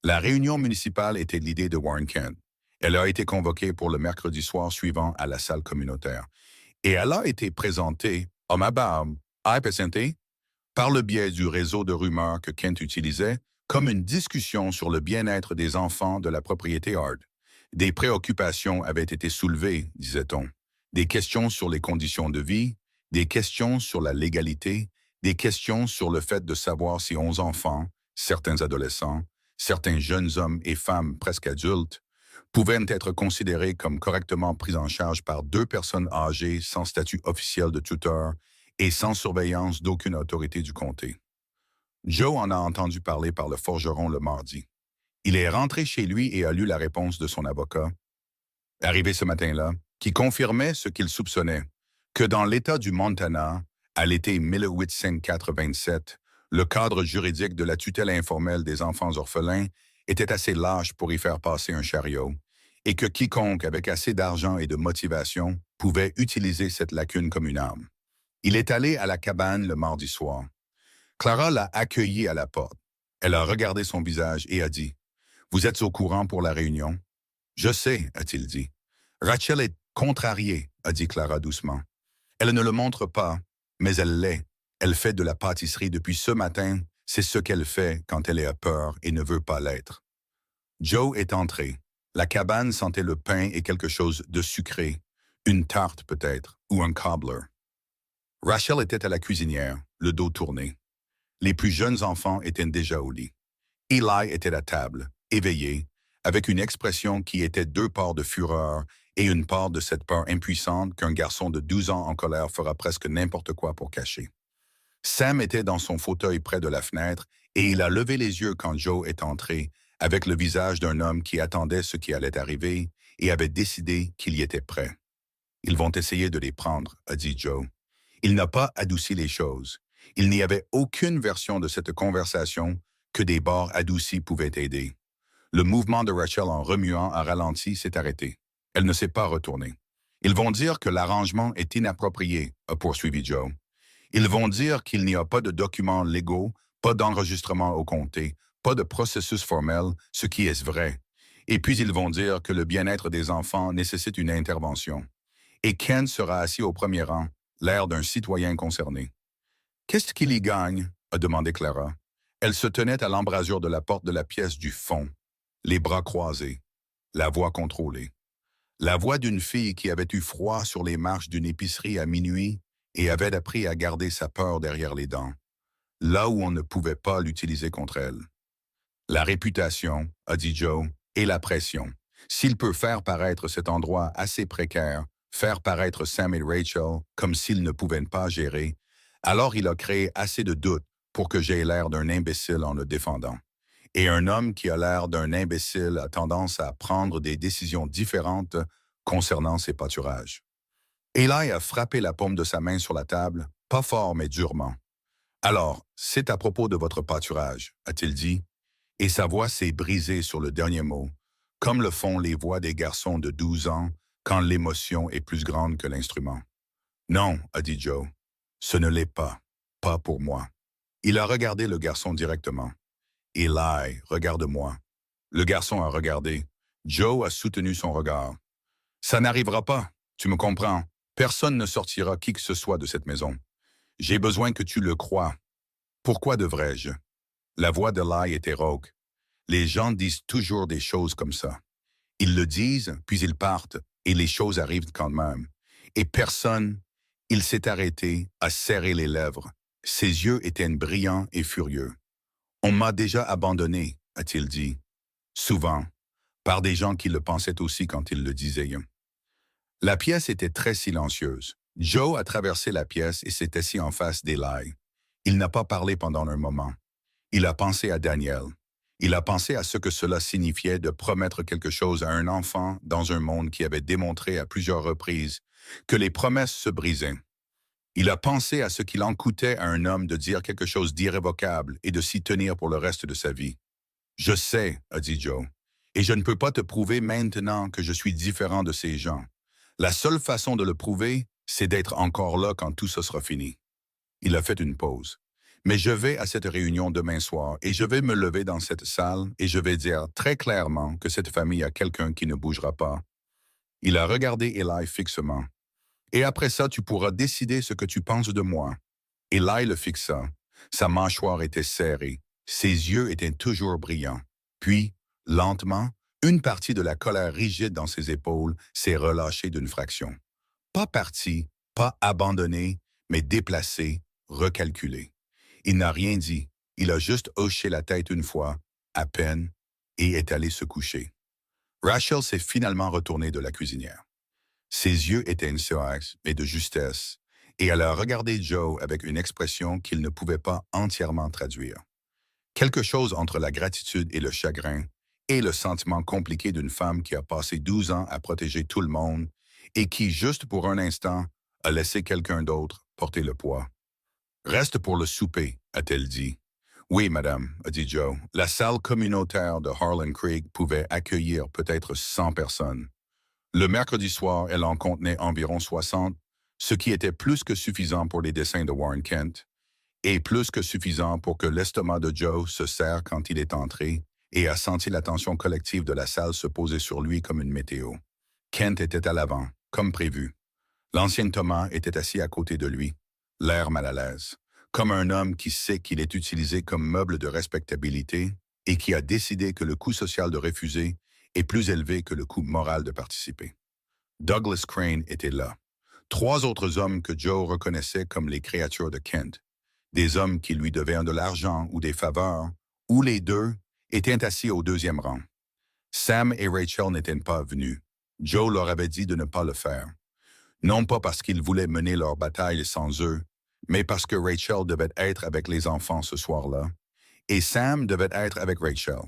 [SPEAKER 1] La réunion municipale était l'idée de Warren Kent. Elle a été convoquée pour le mercredi soir suivant à la salle communautaire, et elle a été présentée, homme à barbe, par le biais du réseau de rumeurs que Kent utilisait, comme une discussion sur le bien-être des enfants de la propriété Hard. Des préoccupations avaient été soulevées, disait-on. Des questions sur les conditions de vie, des questions sur la légalité, des questions sur le fait de savoir si 11 enfants, certains adolescents, certains jeunes hommes et femmes presque adultes, pouvaient être considérés comme correctement pris en charge par 2 personnes âgées sans statut officiel de tuteur et sans surveillance d'aucune autorité du comté. Joe en a entendu parler par le forgeron le mardi. Il est rentré chez lui et a lu la réponse de son avocat, arrivé ce matin-là, qui confirmait ce qu'il soupçonnait, que dans l'État du Montana, à l'été 1887, le cadre juridique de la tutelle informelle des enfants orphelins était assez lâche pour y faire passer un chariot, et que quiconque avec assez d'argent et de motivation pouvait utiliser cette lacune comme une arme. Il est allé à la cabane le mardi soir. Clara l'a accueilli à la porte. Elle a regardé son visage et a dit « Vous êtes au courant pour la réunion? »« Je sais, a-t-il dit. »« Rachel est contrariée, a dit Clara doucement. Elle ne le montre pas, mais elle l'est. Elle fait de la pâtisserie depuis ce matin. C'est ce qu'elle fait quand elle est à peur et ne veut pas l'être. » Joe est entré. La cabane sentait le pain et quelque chose de sucré. Une tarte peut-être, ou un cobbler. Rachel était à la cuisinière, le dos tourné. Les plus jeunes enfants étaient déjà au lit. Eli était à table, éveillé, avec une expression qui était 2 parts de fureur et une part de cette peur impuissante qu'un garçon de 12 ans en colère fera presque n'importe quoi pour cacher. Sam était dans son fauteuil près de la fenêtre et il a levé les yeux quand Joe est entré, avec le visage d'un homme qui attendait ce qui allait arriver et avait décidé qu'il y était prêt. « Ils vont essayer de les prendre, » a dit Joe. Il n'a pas adouci les choses. Il n'y avait aucune version de cette conversation que des bords adoucis pouvaient aider. Le mouvement de Rachel en remuant à ralenti s'est arrêté. Elle ne s'est pas retournée. « Ils vont dire que l'arrangement est inapproprié, » a poursuivi Joe. « Ils vont dire qu'il n'y a pas de documents légaux, pas d'enregistrement au comté, pas de processus formel, ce qui est vrai. Et puis ils vont dire que le bien-être des enfants nécessite une intervention. Et Ken sera assis au premier rang, l'air d'un citoyen concerné. « Qu'est-ce qu'il y gagne? » a demandé Clara. Elle se tenait à l'embrasure de la porte de la pièce du fond, les bras croisés, la voix contrôlée. La voix d'une fille qui avait eu froid sur les marches d'une épicerie à minuit et avait appris à garder sa peur derrière les dents, là où on ne pouvait pas l'utiliser contre elle. La réputation, a dit Joe, et la pression. S'il peut faire paraître cet endroit assez précaire, faire paraître Sam et Rachel comme s'ils ne pouvaient pas gérer, alors il a créé assez de doutes pour que j'aie l'air d'un imbécile en le défendant. Et un homme qui a l'air d'un imbécile a tendance à prendre des décisions différentes concernant ses pâturages. Eli a frappé la paume de sa main sur la table, pas fort mais durement. Alors, c'est à propos de votre pâturage, a-t-il dit, et sa voix s'est brisée sur le dernier mot, comme le font les voix des garçons de 12 ans quand l'émotion est plus grande que l'instrument. Non, a dit Joe, ce ne l'est pas, pas pour moi. Il a regardé le garçon directement. Eli, regarde-moi. Le garçon a regardé. Joe a soutenu son regard. Ça n'arrivera pas, tu me comprends. Personne ne sortira qui que ce soit de cette maison. J'ai besoin que tu le crois. Pourquoi devrais-je? La voix d'Eli était rauque. Les gens disent toujours des choses comme ça. Ils le disent, puis ils partent, et les choses arrivent quand même. Et personne, il s'est arrêté, a serré les lèvres. Ses yeux étaient brillants et furieux. On m'a déjà abandonné, a-t-il dit. Souvent, par des gens qui le pensaient aussi quand il le disaient. La pièce était très silencieuse. Joe a traversé la pièce et s'est assis en face d'Eli. Il n'a pas parlé pendant un moment. Il a pensé à Daniel. Il a pensé à ce que cela signifiait de promettre quelque chose à un enfant dans un monde qui avait démontré à plusieurs reprises que les promesses se brisaient. Il a pensé à ce qu'il en coûtait à un homme de dire quelque chose d'irrévocable et de s'y tenir pour le reste de sa vie. « Je sais, a dit Joe, et je ne peux pas te prouver maintenant que je suis différent de ces gens. La seule façon de le prouver, c'est d'être encore là quand tout ce sera fini. » Il a fait une pause. « Mais je vais à cette réunion demain soir et je vais me lever dans cette salle et je vais dire très clairement que cette famille a quelqu'un qui ne bougera pas. » Il a regardé Eli fixement. « Et après ça, tu pourras décider ce que tu penses de moi. » Eli le fixa. Sa mâchoire était serrée. Ses yeux étaient toujours brillants. Puis, lentement, une partie de la colère rigide dans ses épaules s'est relâchée d'une fraction. Pas partie, pas abandonnée, mais déplacée, recalculée. Il n'a rien dit. Il a juste hoché la tête une fois, à peine, et est allé se coucher. Rachel s'est finalement retournée de la cuisinière. Ses yeux étaient sérieux, mais de justesse, et elle a regardé Joe avec une expression qu'il ne pouvait pas entièrement traduire. Quelque chose entre la gratitude et le chagrin, et le sentiment compliqué d'une femme qui a passé 12 ans à protéger tout le monde et qui, juste pour un instant, a laissé quelqu'un d'autre porter le poids. « Reste pour le souper, a-t-elle dit. « Oui, madame, a dit Joe. La salle communautaire de Harlan Creek pouvait accueillir peut-être 100 personnes. Le mercredi soir, elle en contenait environ 60, ce qui était plus que suffisant pour les dessins de Warren Kent, et plus que suffisant pour que l'estomac de Joe se serre quand il est entré et a senti l'attention collective de la salle se poser sur lui comme une météo. Kent était à l'avant, comme prévu. L'ancien Thomas était assis à côté de lui, l'air mal à l'aise, comme un homme qui sait qu'il est utilisé comme meuble de respectabilité et qui a décidé que le coût social de refuser est plus élevé que le coût moral de participer. Douglas Crane était là. 3 autres hommes que Joe reconnaissait comme les créatures de Kent. Des hommes qui lui devaient de l'argent ou des faveurs, ou les deux, étaient assis au 2e rang. Sam et Rachel n'étaient pas venus. Joe leur avait dit de ne pas le faire. Non pas parce qu'ils voulaient mener leur bataille sans eux, mais parce que Rachel devait être avec les enfants ce soir-là, et Sam devait être avec Rachel.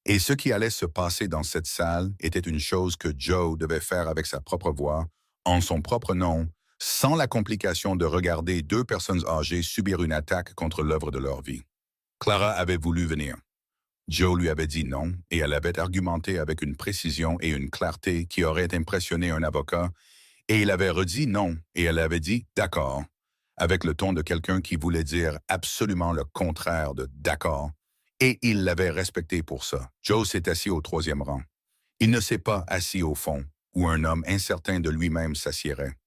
[SPEAKER 1] Et ce qui allait se passer dans cette salle était une chose que Joe devait faire avec sa propre voix, en son propre nom, sans la complication de regarder 2 personnes âgées subir une attaque contre l'œuvre de leur vie. Clara avait voulu venir. Joe lui avait dit non, et elle avait argumenté avec une précision et une clarté qui auraient impressionné un avocat, et il avait redit non, et elle avait dit d'accord, avec le ton de quelqu'un qui voulait dire absolument le contraire de d'accord, et il l'avait respecté pour ça. Joe s'est assis au 3e rang. Il ne s'est pas assis au fond, où un homme incertain de lui-même s'assiérait.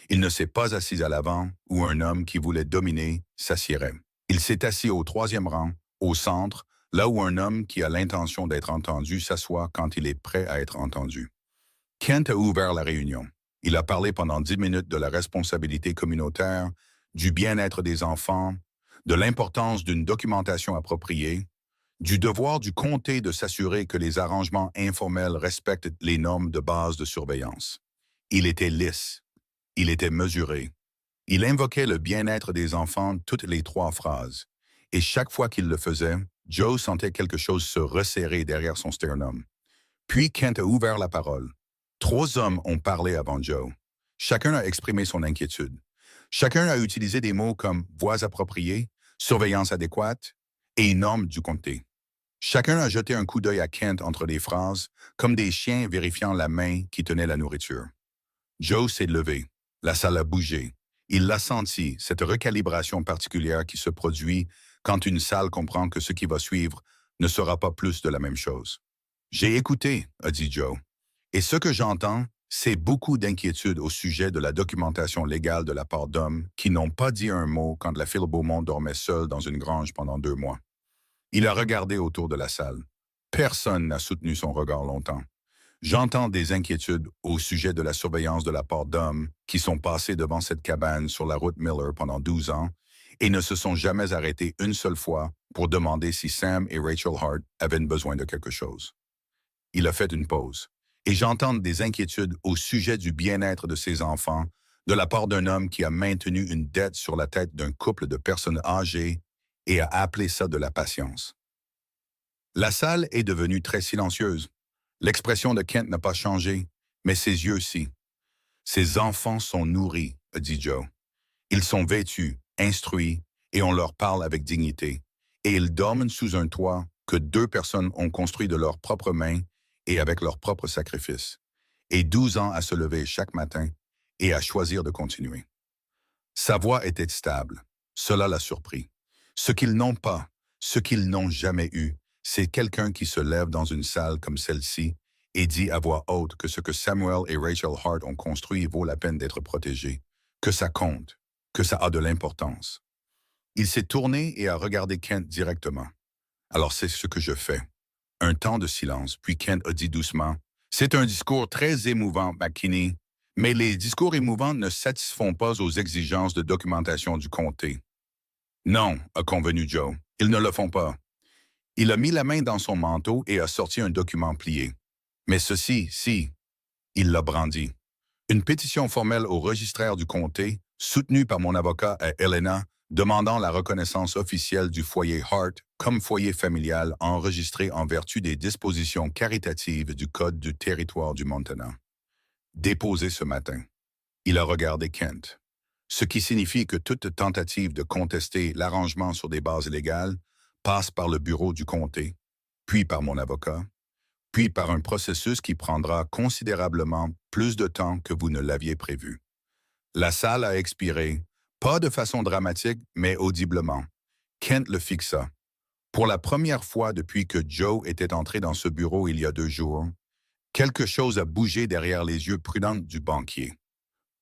[SPEAKER 1] Il ne s'est pas assis à l'avant, où un homme qui voulait dominer s'assiérait. Il s'est assis au 3e rang, au centre, là où un homme qui a l'intention d'être entendu s'assoit quand il est prêt à être entendu. Kent a ouvert la réunion. Il a parlé pendant 10 minutes de la responsabilité communautaire, du bien-être des enfants, de l'importance d'une documentation appropriée, du devoir du comté de s'assurer que les arrangements informels respectent les normes de base de surveillance. Il était lisse. Il était mesuré. Il invoquait le bien-être des enfants toutes les 3 phrases. et chaque fois qu'il le faisait, Joe sentait quelque chose se resserrer derrière son sternum. Puis Kent a ouvert la parole. 3 hommes ont parlé avant Joe. Chacun a exprimé son inquiétude. Chacun a utilisé des mots comme voies appropriées, surveillance adéquate et normes du comté. Chacun a jeté un coup d'œil à Kent entre les phrases, comme des chiens vérifiant la main qui tenait la nourriture. Joe s'est levé. La salle a bougé. Il l'a senti, cette recalibration particulière qui se produit quand une salle comprend que ce qui va suivre ne sera pas plus de la même chose. J'ai écouté, a dit Joe, et ce que j'entends, c'est beaucoup d'inquiétude au sujet de la documentation légale de la part d'hommes qui n'ont pas dit un mot quand la fille Beaumont dormait seule dans une grange pendant 2 mois. Il a regardé autour de la salle. Personne n'a soutenu son regard longtemps. J'entends des inquiétudes au sujet de la surveillance de la part d'hommes qui sont passés devant cette cabane sur la route Miller pendant 12 ans et ne se sont jamais arrêtés une seule fois pour demander si Sam et Rachel Hart avaient besoin de quelque chose. Il a fait une pause. Et j'entends des inquiétudes au sujet du bien-être de ses enfants de la part d'un homme qui a maintenu une dette sur la tête d'un couple de personnes âgées et a appelé ça de la patience. La salle est devenue très silencieuse. L'expression de Kent n'a pas changé, mais ses yeux si. Ses enfants sont nourris, a dit Joe. Ils sont vêtus, instruits, et on leur parle avec dignité. Et ils dorment sous un toit que 2 personnes ont construit de leurs propres mains et avec leurs propres sacrifices. Et 12 ans à se lever chaque matin et à choisir de continuer. Sa voix était stable. Cela l'a surpris. Ce qu'ils n'ont pas, ce qu'ils n'ont jamais eu, c'est quelqu'un qui se lève dans une salle comme celle-ci et dit à voix haute que ce que Samuel et Rachel Hart ont construit vaut la peine d'être protégé, que ça compte, que ça a de l'importance. Il s'est tourné et a regardé Kent directement. Alors c'est ce que je fais. Un temps de silence, puis Kent a dit doucement, « C'est un discours très émouvant, McKinney, mais les discours émouvants ne satisfont pas aux exigences de documentation du comté. » « Non, a convenu Joe, ils ne le font pas. » Il a mis la main dans son manteau et a sorti un document plié. « Mais ceci, si, il l'a brandi. Une pétition formelle au registraire du comté, soutenue par mon avocat à Helena, demandant la reconnaissance officielle du foyer Hart comme foyer familial enregistré en vertu des dispositions caritatives du Code du territoire du Montana. Déposé ce matin. » Il a regardé Kent. Ce qui signifie que toute tentative de contester l'arrangement sur des bases légales passe par le bureau du comté, puis par mon avocat, puis par un processus qui prendra considérablement plus de temps que vous ne l'aviez prévu. La salle a expiré, pas de façon dramatique, mais audiblement. Kent le fixa. Pour la première fois depuis que Joe était entré dans ce bureau il y a 2 jours, quelque chose a bougé derrière les yeux prudents du banquier.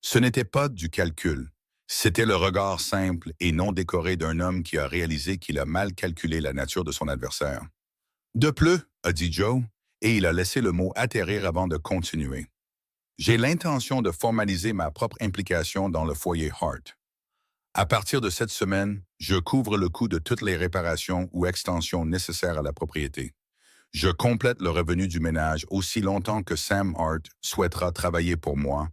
[SPEAKER 1] Ce n'était pas du calcul. C'était le regard simple et non décoré d'un homme qui a réalisé qu'il a mal calculé la nature de son adversaire. « De plus, a dit Joe, et il a laissé le mot atterrir avant de continuer. J'ai l'intention de formaliser ma propre implication dans le foyer Hart. À partir de cette semaine, je couvre le coût de toutes les réparations ou extensions nécessaires à la propriété. Je complète le revenu du ménage aussi longtemps que Sam Hart souhaitera travailler pour moi,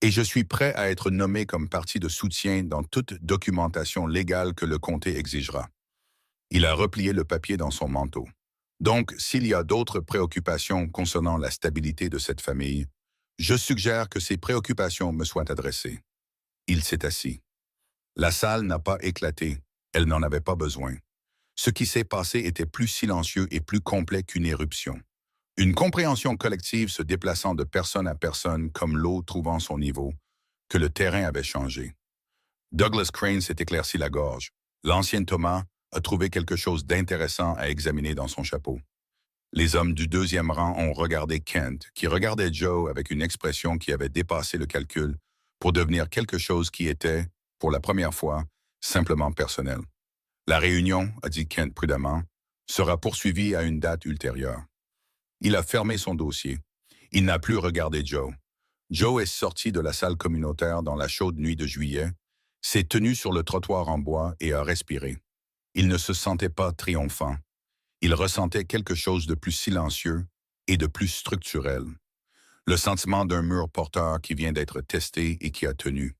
[SPEAKER 1] et je suis prêt à être nommé comme partie de soutien dans toute documentation légale que le comté exigera. » Il a replié le papier dans son manteau. « Donc, s'il y a d'autres préoccupations concernant la stabilité de cette famille, je suggère que ces préoccupations me soient adressées. » Il s'est assis. La salle n'a pas éclaté. Elle n'en avait pas besoin. Ce qui s'est passé était plus silencieux et plus complet qu'une éruption. Une compréhension collective se déplaçant de personne à personne comme l'eau trouvant son niveau, que le terrain avait changé. Douglas Crane s'est éclairci la gorge. L'ancien Thomas a trouvé quelque chose d'intéressant à examiner dans son chapeau. Les hommes du 2e rang ont regardé Kent, qui regardait Joe avec une expression qui avait dépassé le calcul pour devenir quelque chose qui était, pour la première fois, simplement personnel. La réunion, a dit Kent prudemment, sera poursuivie à une date ultérieure. Il a fermé son dossier. Il n'a plus regardé Joe. Joe est sorti de la salle communautaire dans la chaude nuit de juillet, s'est tenu sur le trottoir en bois et a respiré. Il ne se sentait pas triomphant. Il ressentait quelque chose de plus silencieux et de plus structurel. Le sentiment d'un mur porteur qui vient d'être testé et qui a tenu.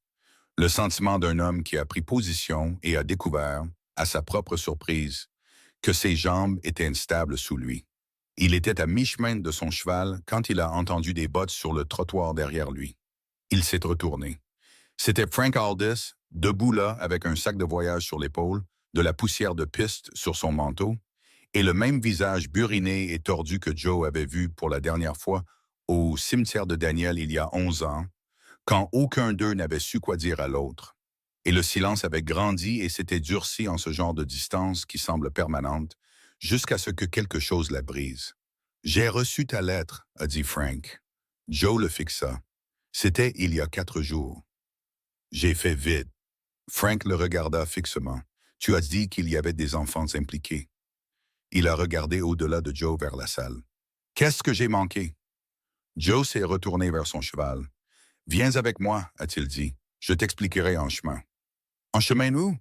[SPEAKER 1] Le sentiment d'un homme qui a pris position et a découvert, à sa propre surprise, que ses jambes étaient instables sous lui. Il était à mi-chemin de son cheval quand il a entendu des bottes sur le trottoir derrière lui. Il s'est retourné. C'était Frank Aldis, debout là avec un sac de voyage sur l'épaule, de la poussière de piste sur son manteau, et le même visage buriné et tordu que Joe avait vu pour la dernière fois au cimetière de Daniel il y a 11 ans, quand aucun d'eux n'avait su quoi dire à l'autre. Et le silence avait grandi et s'était durci en ce genre de distance qui semble permanente, jusqu'à ce que quelque chose la brise. « J'ai reçu ta lettre », a dit Frank. Joe le fixa. C'était il y a 4 jours. J'ai fait vide. Frank le regarda fixement. Tu as dit qu'il y avait des enfants impliqués. Il a regardé au-delà de Joe vers la salle. Qu'est-ce que j'ai manqué? Joe s'est retourné vers son cheval. Viens avec moi, a-t-il dit. Je t'expliquerai en chemin. En chemin où?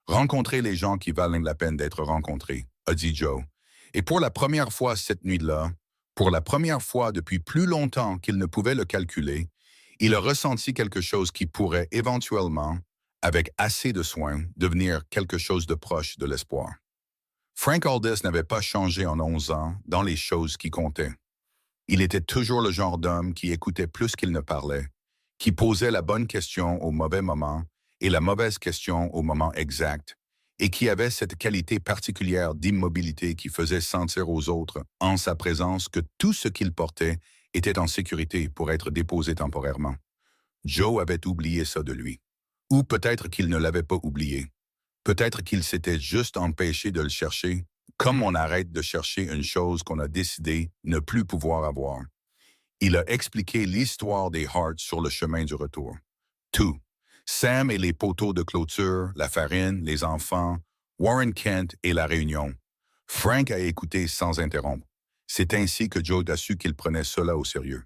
[SPEAKER 1] Rencontrer les gens qui valent la peine d'être rencontrés, a dit Joe. Et pour la première fois cette nuit-là, pour la première fois depuis plus longtemps qu'il ne pouvait le calculer, il a ressenti quelque chose qui pourrait éventuellement, avec assez de soin, devenir quelque chose de proche de l'espoir. Frank Aldis n'avait pas changé en 11 ans dans les choses qui comptaient. Il était toujours le genre d'homme qui écoutait plus qu'il ne parlait, qui posait la bonne question au mauvais moment et la mauvaise question au moment exact, et qui avait cette qualité particulière d'immobilité qui faisait sentir aux autres, en sa présence, que tout ce qu'il portait était en sécurité pour être déposé temporairement. Joe avait oublié ça de lui. Ou peut-être qu'il ne l'avait pas oublié. Peut-être qu'il s'était juste empêché de le chercher, comme on arrête de chercher une chose qu'on a décidé ne plus pouvoir avoir. Il a expliqué l'histoire des Hearts sur le chemin du retour. Tout. Sam et les poteaux de clôture, la farine, les enfants, Warren Kent et la réunion. Frank a écouté sans interrompre. C'est ainsi que Joe a su qu'il prenait cela au sérieux.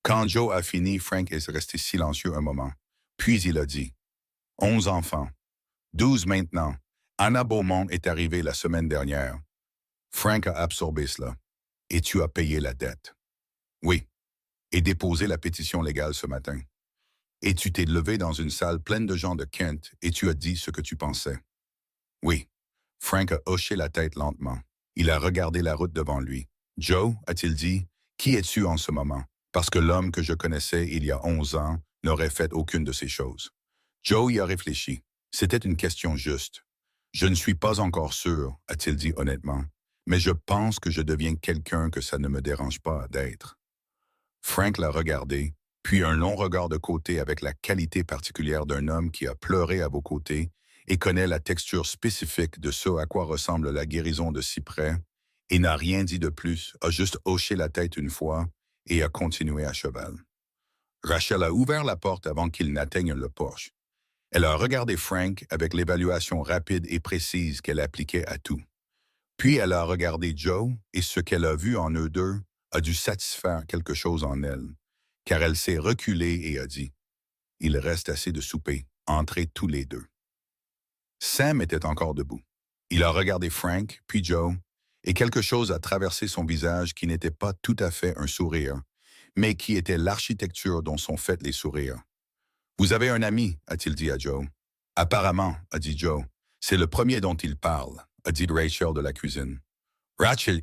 [SPEAKER 1] Quand Joe a fini, Frank est resté silencieux un moment. Puis il a dit, 11 enfants. 12 maintenant. Anna Beaumont est arrivée la semaine dernière. Frank a absorbé cela. Et tu as payé la dette. Oui. Et déposé la pétition légale ce matin. Et tu t'es levé dans une salle pleine de gens de Kent et tu as dit ce que tu pensais. Oui. Frank a hoché la tête lentement. Il a regardé la route devant lui. Joe, a-t-il dit, qui es-tu en ce moment? Parce que l'homme que je connaissais il y a 11 ans n'aurait fait aucune de ces choses. Joe y a réfléchi. C'était une question juste. Je ne suis pas encore sûr, a-t-il dit honnêtement, mais je pense que je deviens quelqu'un que ça ne me dérange pas d'être. Frank l'a regardé, puis un long regard de côté avec la qualité particulière d'un homme qui a pleuré à vos côtés et connaît la texture spécifique de ce à quoi ressemble la guérison de si près, et n'a rien dit de plus, a juste hoché la tête une fois et a continué à cheval. Rachel a ouvert la porte avant qu'il n'atteigne le porche. Elle a regardé Frank avec l'évaluation rapide et précise qu'elle appliquait à tout. Puis elle a regardé Joe et ce qu'elle a vu en eux deux a dû satisfaire quelque chose en elle, car elle s'est reculée et a dit « Il reste assez de souper, entrez tous les deux. » Sam était encore debout. Il a regardé Frank, puis Joe, et quelque chose a traversé son visage qui n'était pas tout à fait un sourire, mais qui était l'architecture dont sont faits les sourires. « Vous avez un ami, a-t-il dit à Joe. « Apparemment, a dit Joe. C'est le premier dont il parle, a dit Rachel de la cuisine. « Rachel,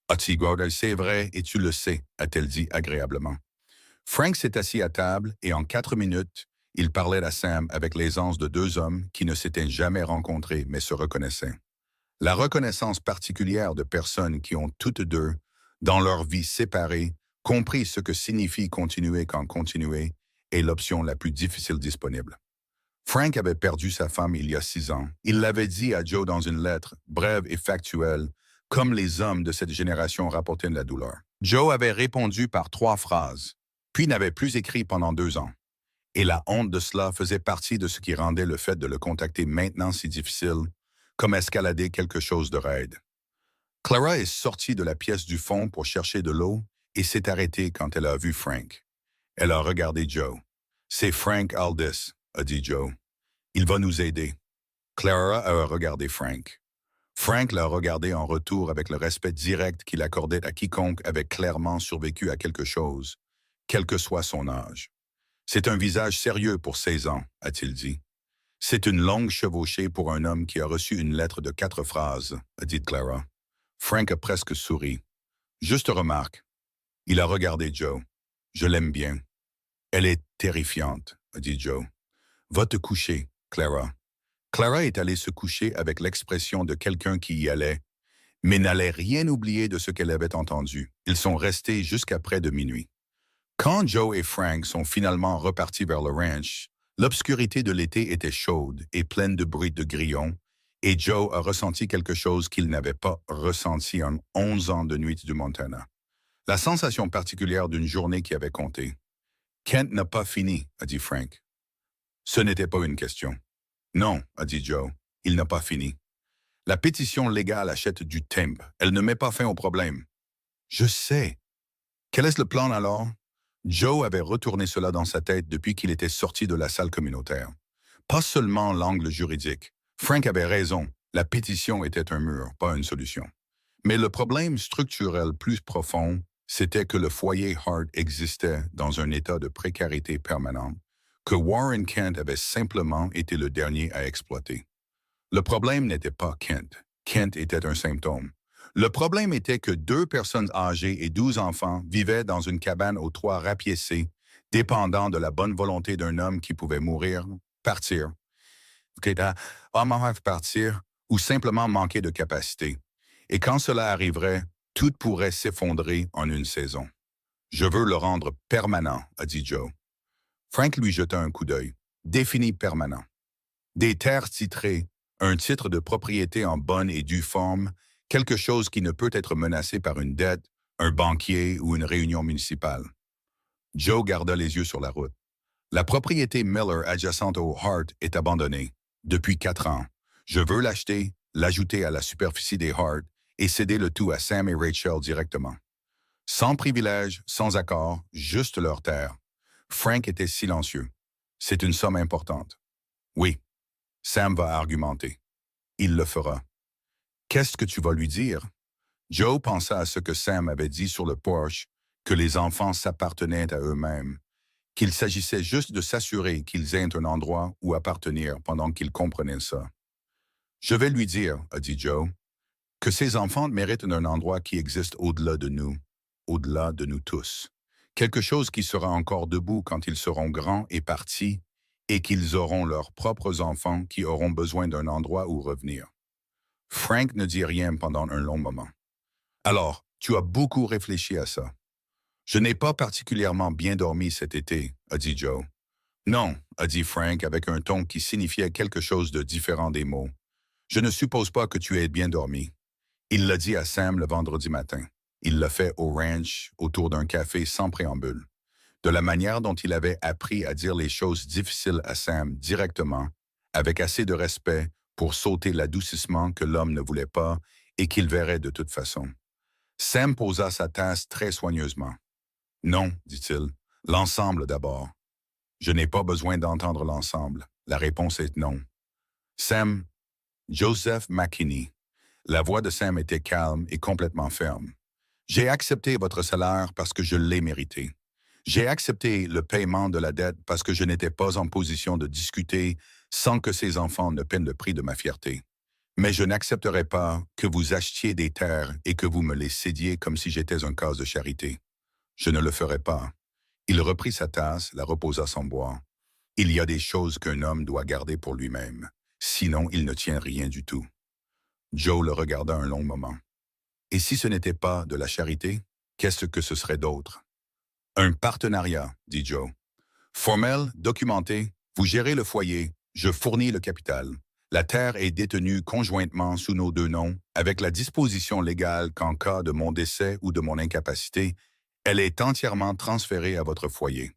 [SPEAKER 1] a-t-il dit, c'est vrai et tu le sais, a-t-elle dit agréablement. Frank s'est assis à table et en 4 minutes, il parlait à Sam avec l'aisance de 2 hommes qui ne s'étaient jamais rencontrés mais se reconnaissaient. La reconnaissance particulière de personnes qui ont toutes deux, dans leur vie séparée, compris ce que signifie continuer quand continuer est l'option la plus difficile disponible. Frank avait perdu sa femme il y a 6 ans. Il l'avait dit à Joe dans une lettre, brève et factuelle, comme les hommes de cette génération rapportaient de la douleur. Joe avait répondu par 3 phrases, puis n'avait plus écrit pendant 2 ans. Et la honte de cela faisait partie de ce qui rendait le fait de le contacter maintenant si difficile, comme escalader quelque chose de raide. Clara est sortie de la pièce du fond pour chercher de l'eau et s'est arrêtée quand elle a vu Frank. Elle a regardé Joe. « C'est Frank Aldis », a dit Joe. « Il va nous aider. » Clara a regardé Frank. Frank l'a regardé en retour avec le respect direct qu'il accordait à quiconque avait clairement survécu à quelque chose, quel que soit son âge. « C'est un visage sérieux pour 16 ans, a-t-il dit. C'est une longue chevauchée pour un homme qui a reçu une lettre de 4 phrases, a dit Clara. Frank a presque souri. Juste remarque. Il a regardé Joe. Je l'aime bien. Elle est terrifiante, a dit Joe. Va te coucher, Clara. Clara est allée se coucher avec l'expression de quelqu'un qui y allait, mais n'allait rien oublier de ce qu'elle avait entendu. Ils sont restés jusqu'à près de minuit. Quand Joe et Frank sont finalement repartis vers le ranch, l'obscurité de l'été était chaude et pleine de bruit de grillons, et Joe a ressenti quelque chose qu'il n'avait pas ressenti en 11 ans de nuit du Montana. La sensation particulière d'une journée qui avait compté. Kent n'a pas fini, a dit Frank. Ce n'était pas une question. Non, a dit Joe, il n'a pas fini. La pétition légale achète du temps. Elle ne met pas fin au problème. Je sais. Quel est le plan alors? Joe avait retourné cela dans sa tête depuis qu'il était sorti de la salle communautaire. Pas seulement l'angle juridique. Frank avait raison. La pétition était un mur, pas une solution. Mais le problème structurel plus profond, c'était que le foyer Hart existait dans un état de précarité permanente, que Warren Kent avait simplement été le dernier à exploiter. Le problème n'était pas Kent. Kent était un symptôme. Le problème était que 2 personnes âgées et 12 enfants vivaient dans une cabane aux toits rapiécés, dépendant de la bonne volonté d'un homme qui pouvait mourir, partir, partir ou simplement manquer de capacité. Et quand cela arriverait, tout pourrait s'effondrer en une saison. Je veux le rendre permanent, a dit Joe. Frank lui jeta un coup d'œil. Défini permanent. Des terres titrées, un titre de propriété en bonne et due forme, quelque chose qui ne peut être menacé par une dette, un banquier ou une réunion municipale. Joe garda les yeux sur la route. La propriété Miller adjacente au Hart est abandonnée. Depuis 4 ans. Je veux l'acheter, l'ajouter à la superficie des Hart et céder le tout à Sam et Rachel directement. Sans privilège, sans accord, juste leur terre. Frank était silencieux. C'est une somme importante. Oui. Sam va argumenter. Il le fera. Qu'est-ce que tu vas lui dire? Joe pensa à ce que Sam avait dit sur le porche, que les enfants s'appartenaient à eux-mêmes, qu'il s'agissait juste de s'assurer qu'ils aient un endroit où appartenir pendant qu'ils comprenaient ça. Je vais lui dire, a dit Joe, que ces enfants méritent un endroit qui existe au-delà de nous tous. Quelque chose qui sera encore debout quand ils seront grands et partis, et qu'ils auront leurs propres enfants qui auront besoin d'un endroit où revenir. Frank ne dit rien pendant un long moment. Alors, tu as beaucoup réfléchi à ça. Je n'ai pas particulièrement bien dormi cet été, a dit Joe. Non, a dit Frank avec un ton qui signifiait quelque chose de différent des mots. Je ne suppose pas que tu aies bien dormi. Il l'a dit à Sam le vendredi matin. Il l'a fait au ranch, autour d'un café sans préambule. De la manière dont il avait appris à dire les choses difficiles à Sam directement, avec assez de respect pour sauter l'adoucissement que l'homme ne voulait pas et qu'il verrait de toute façon. Sam posa sa tasse très soigneusement. Non, dit-il, l'ensemble d'abord. Je n'ai pas besoin d'entendre l'ensemble. La réponse est non. Sam, Joseph McKinney. La voix de Sam était calme et complètement ferme. J'ai accepté votre salaire parce que je l'ai mérité. J'ai accepté le paiement de la dette parce que je n'étais pas en position de discuter sans que ces enfants ne paient le prix de ma fierté. Mais je n'accepterai pas que vous achetiez des terres et que vous me les cédiez comme si j'étais un cas de charité. Je ne le ferai pas. Il reprit sa tasse, la reposa sans boire. Il y a des choses qu'un homme doit garder pour lui-même. Sinon, il ne tient rien du tout. Joe le regarda un long moment. Et si ce n'était pas de la charité, qu'est-ce que ce serait d'autre? Un partenariat, dit Joe. Formel, documenté, vous gérez le foyer, je fournis le capital. La terre est détenue conjointement sous nos 2 noms, avec la disposition légale qu'en cas de mon décès ou de mon incapacité, elle est entièrement transférée à votre foyer.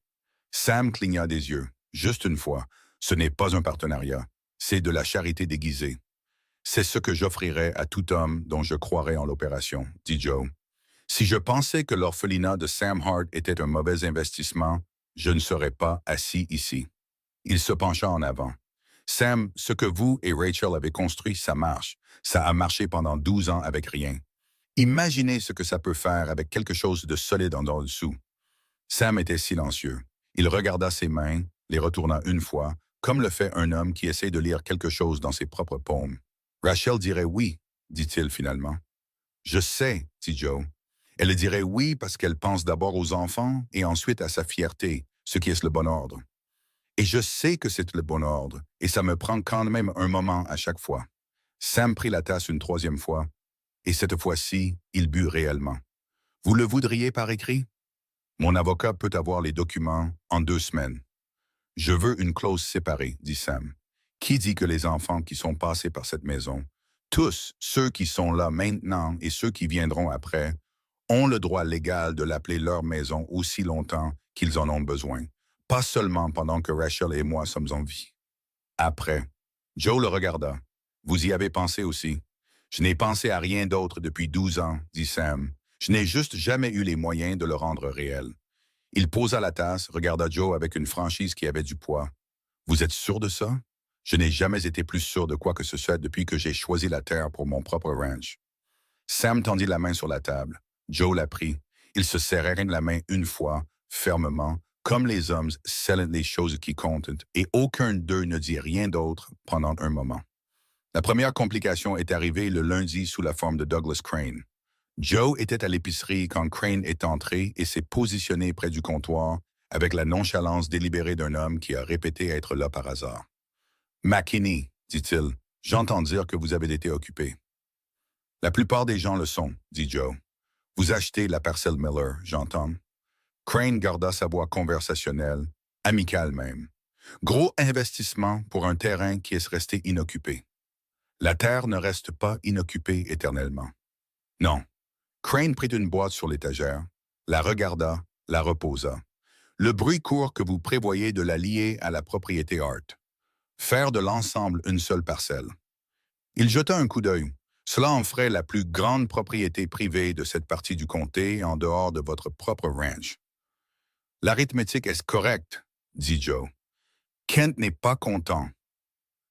[SPEAKER 1] Sam cligna des yeux. Juste une fois, ce n'est pas un partenariat, c'est de la charité déguisée. C'est ce que j'offrirais à tout homme dont je croirais en l'opération, dit Joe. Si je pensais que l'orphelinat de Sam Hart était un mauvais investissement, je ne serais pas assis ici. Il se pencha en avant. Sam, ce que vous et Rachel avez construit, ça marche. Ça a marché pendant 12 ans avec rien. Imaginez ce que ça peut faire avec quelque chose de solide en dessous. Sam était silencieux. Il regarda ses mains, les retourna une fois, comme le fait un homme qui essaie de lire quelque chose dans ses propres paumes. Rachel dirait oui, dit-il finalement. Je sais, dit Joe. Elle dirait oui parce qu'elle pense d'abord aux enfants et ensuite à sa fierté, ce qui est le bon ordre. Et je sais que c'est le bon ordre, et ça me prend quand même un moment à chaque fois. Sam prit la tasse une troisième fois, et cette fois-ci, il but réellement. Vous le voudriez par écrit? Mon avocat peut avoir les documents en 2 semaines. Je veux une clause séparée, dit Sam. Qui dit que les enfants qui sont passés par cette maison, tous ceux qui sont là maintenant et ceux qui viendront après, ont le droit légal de l'appeler leur maison aussi longtemps qu'ils en ont besoin, pas seulement pendant que Rachel et moi sommes en vie. Après, Joe le regarda. Vous y avez pensé aussi. Je n'ai pensé à rien d'autre depuis 12 ans, dit Sam. Je n'ai juste jamais eu les moyens de le rendre réel. Il posa la tasse, regarda Joe avec une franchise qui avait du poids. Vous êtes sûr de ça? Je n'ai jamais été plus sûr de quoi que ce soit depuis que j'ai choisi la terre pour mon propre ranch. Sam tendit la main sur la table. Joe la prit. Ils se serrèrent la main une fois, fermement, comme les hommes scellent les choses qui comptent, et aucun d'eux ne dit rien d'autre pendant un moment. La première complication est arrivée le lundi sous la forme de Douglas Crane. Joe était à l'épicerie quand Crane est entré et s'est positionné près du comptoir avec la nonchalance délibérée d'un homme qui a répété être là par hasard. « McKinney, dit-il, j'entends dire que vous avez été occupé. »« La plupart des gens le sont, dit Joe. Vous achetez la parcelle Miller, j'entends. » Crane garda sa voix conversationnelle, amicale même. Gros investissement pour un terrain qui est resté inoccupé. La terre ne reste pas inoccupée éternellement. Non. Crane prit une boîte sur l'étagère, la regarda, la reposa. Le bruit court que vous prévoyez de la lier à la propriété Hart. Faire de l'ensemble une seule parcelle. Il jeta un coup d'œil. Cela en ferait la plus grande propriété privée de cette partie du comté en dehors de votre propre ranch. L'arithmétique est correcte, dit Joe. Kent n'est pas content.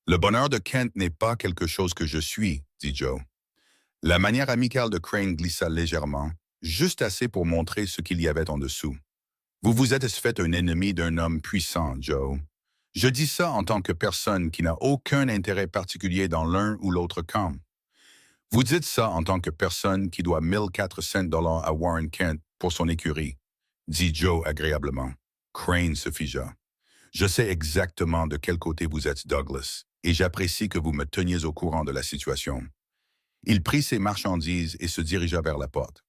[SPEAKER 1] Le bonheur de Kent n'est pas quelque chose que je suis, dit Joe. La manière amicale de Crane glissa légèrement, juste assez pour montrer ce qu'il y avait en dessous. Vous vous êtes fait un ennemi d'un homme puissant, Joe. Je dis ça en tant que personne qui n'a aucun intérêt particulier dans l'un ou l'autre camp. Vous dites ça en tant que personne qui doit 1400 $ à Warren Kent pour son écurie, dit Joe agréablement. Crane se figea. Je sais exactement de quel côté vous êtes, Douglas, et j'apprécie que vous me teniez au courant de la situation. Il prit ses marchandises et se dirigea vers la porte.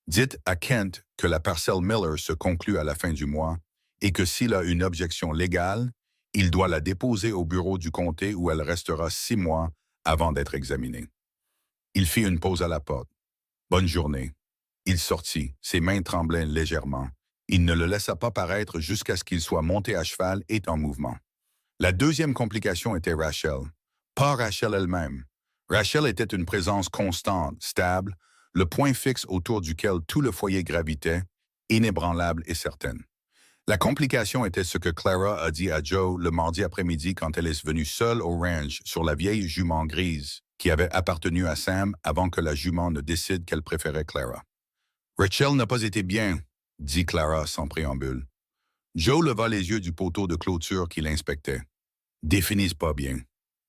[SPEAKER 1] Dites à Kent que la parcelle Miller se conclut à la fin du mois et que s'il a une objection légale, il doit la déposer au bureau du comté où elle restera 6 mois avant d'être examinée. Il fit une pause à la porte. Bonne journée. Il sortit, ses mains tremblaient légèrement. Il ne le laissa pas paraître jusqu'à ce qu'il soit monté à cheval et en mouvement. La deuxième complication était Rachel. Pas Rachel elle-même. Rachel était une présence constante, stable, le point fixe autour duquel tout le foyer gravitait, inébranlable et certaine. La complication était ce que Clara a dit à Joe le mardi après-midi quand elle est venue seule au ranch sur la vieille jument grise qui avait appartenu à Sam avant que la jument ne décide qu'elle préférait Clara. « Rachel n'a pas été bien », dit Clara sans préambule. Joe leva les yeux du poteau de clôture qu'il inspectait. « Définisse pas bien.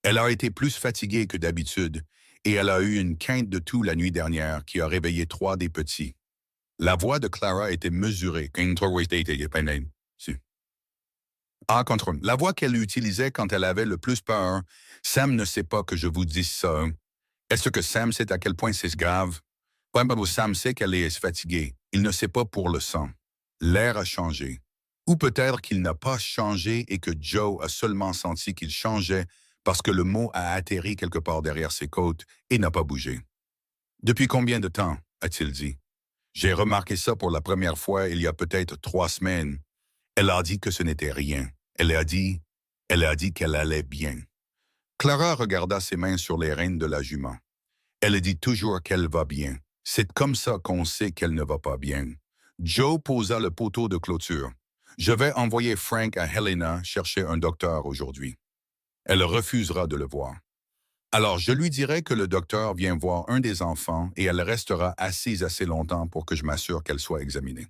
[SPEAKER 1] Elle a été plus fatiguée que d'habitude et elle a eu une quinte de toux la nuit dernière qui a réveillé 3 des petits. » La voix de Clara était mesurée. Ah, contre la voix qu'elle utilisait quand elle avait le plus peur. Sam ne sait pas que je vous dise ça. Est-ce que Sam sait à quel point c'est grave? Sam sait qu'elle est fatiguée. Il ne sait pas pour le sang. L'air a changé. Ou peut-être qu'il n'a pas changé et que Joe a seulement senti qu'il changeait parce que le mot a atterri quelque part derrière ses côtes et n'a pas bougé. « Depuis combien de temps ?» a-t-il dit. « J'ai remarqué ça pour la première fois il y a peut-être 3 semaines. » Elle a dit que ce n'était rien. Elle a dit qu'elle allait bien. Clara regarda ses mains sur les rênes de la jument. Elle dit toujours qu'elle va bien. C'est comme ça qu'on sait qu'elle ne va pas bien. Joe posa le poteau de clôture. « Je vais envoyer Frank à Helena chercher un docteur aujourd'hui. Elle refusera de le voir. Alors je lui dirai que le docteur vient voir un des enfants et elle restera assise assez longtemps pour que je m'assure qu'elle soit examinée. »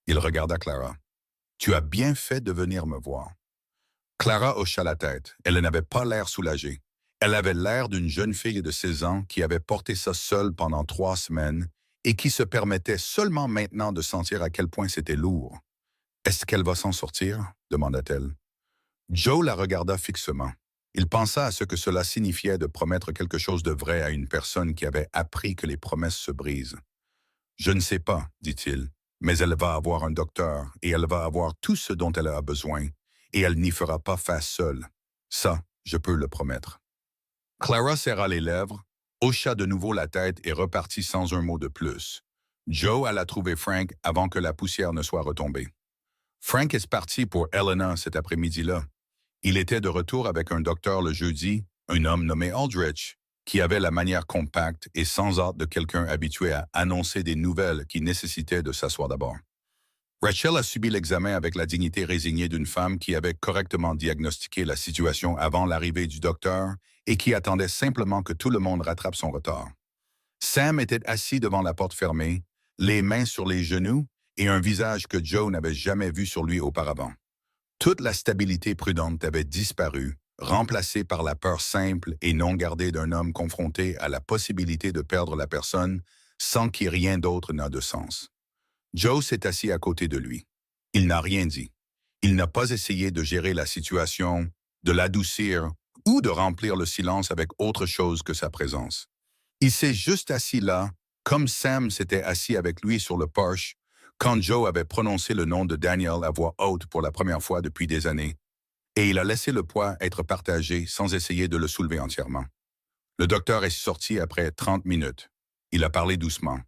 [SPEAKER 1] Il regarda Clara. « Tu as bien fait de venir me voir. » Clara hocha la tête. Elle n'avait pas l'air soulagée. Elle avait l'air d'une jeune fille de 16 ans qui avait porté ça seule pendant 3 semaines et qui se permettait seulement maintenant de sentir à quel point c'était lourd. Est-ce qu'elle va s'en sortir? Demanda-t-elle. Joe la regarda fixement. Il pensa à ce que cela signifiait de promettre quelque chose de vrai à une personne qui avait appris que les promesses se brisent. Je ne sais pas, dit-il, mais elle va avoir un docteur et elle va avoir tout ce dont elle a besoin et elle n'y fera pas face seule. Ça, je peux le promettre. Clara serra les lèvres, hocha de nouveau la tête et repartit sans un mot de plus. Joe alla trouver Frank avant que la poussière ne soit retombée. Frank est parti pour Helena cet après-midi-là. Il était de retour avec un docteur le jeudi, un homme nommé Aldrich, qui avait la manière compacte et sans hâte de quelqu'un habitué à annoncer des nouvelles qui nécessitaient de s'asseoir d'abord. Rachel a subi l'examen avec la dignité résignée d'une femme qui avait correctement diagnostiqué la situation avant l'arrivée du docteur et qui attendait simplement que tout le monde rattrape son retard. Sam était assis devant la porte fermée, les mains sur les genoux et un visage que Joe n'avait jamais vu sur lui auparavant. Toute la stabilité prudente avait disparu, remplacée par la peur simple et non gardée d'un homme confronté à la possibilité de perdre la personne sans qu'il rien d'autre n'a de sens. Joe s'est assis à côté de lui. Il n'a rien dit. Il n'a pas essayé de gérer la situation, de l'adoucir ou de remplir le silence avec autre chose que sa présence. Il s'est juste assis là, comme Sam s'était assis avec lui sur le porche, quand Joe avait prononcé le nom de Daniel à voix haute pour la première fois depuis des années, et il a laissé le poids être partagé sans essayer de le soulever entièrement. Le docteur est sorti après 30 minutes. Il a parlé doucement.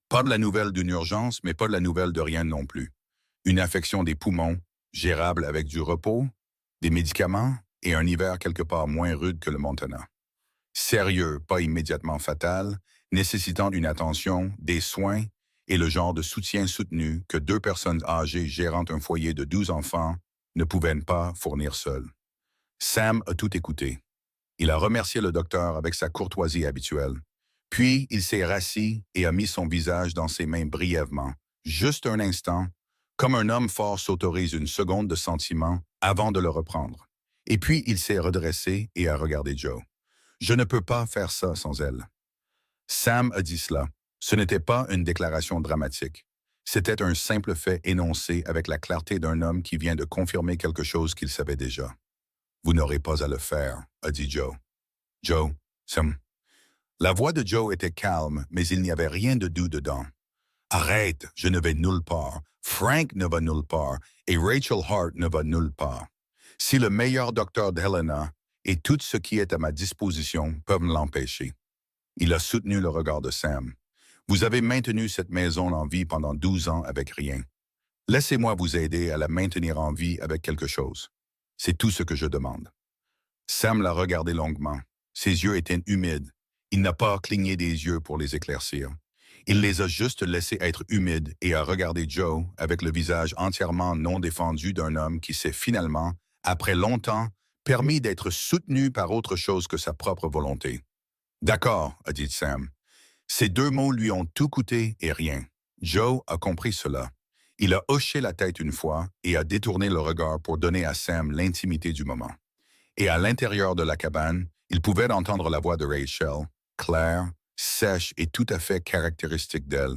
[SPEAKER 1] Pas de la nouvelle d'une urgence, mais pas de la nouvelle de rien non plus. Une infection des poumons, gérable avec du repos, des médicaments et un hiver quelque part moins rude que le Montana. Sérieux, pas immédiatement fatal, nécessitant une attention, des soins et le genre de soutien soutenu que 2 personnes âgées gérant un foyer de 12 enfants ne pouvaient pas fournir seules. Sam a tout écouté. Il a remercié le docteur avec sa courtoisie habituelle. Puis, il s'est rassis et a mis son visage dans ses mains brièvement, juste un instant, comme un homme fort s'autorise une seconde de sentiment avant de le reprendre. Et puis, il s'est redressé et a regardé Joe. Je ne peux pas faire ça sans elle. Sam a dit cela. Ce n'était pas une déclaration dramatique. C'était un simple fait énoncé avec la clarté d'un homme qui vient de confirmer quelque chose qu'il savait déjà. Vous n'aurez pas à le faire, a dit Joe. Joe, Sam. La voix de Joe était calme, mais il n'y avait rien de doux dedans. Arrête, je ne vais nulle part. Frank ne va nulle part et Rachel Hart ne va nulle part. Si le meilleur docteur d'Helena et tout ce qui est à ma disposition peuvent l'empêcher. Il a soutenu le regard de Sam. Vous avez maintenu cette maison en vie pendant 12 ans avec rien. Laissez-moi vous aider à la maintenir en vie avec quelque chose. C'est tout ce que je demande. Sam l'a regardé longuement. Ses yeux étaient humides. Il n'a pas cligné des yeux pour les éclaircir. Il les a juste laissés être humides et a regardé Joe avec le visage entièrement non défendu d'un homme qui s'est finalement, après longtemps, permis d'être soutenu par autre chose que sa propre volonté. D'accord, a dit Sam. Ces 2 mots lui ont tout coûté et rien. Joe a compris cela. Il a hoché la tête une fois et a détourné le regard pour donner à Sam l'intimité du moment. Et à l'intérieur de la cabane, il pouvait entendre la voix de Rachel, claire, sèche et tout à fait caractéristique d'elle,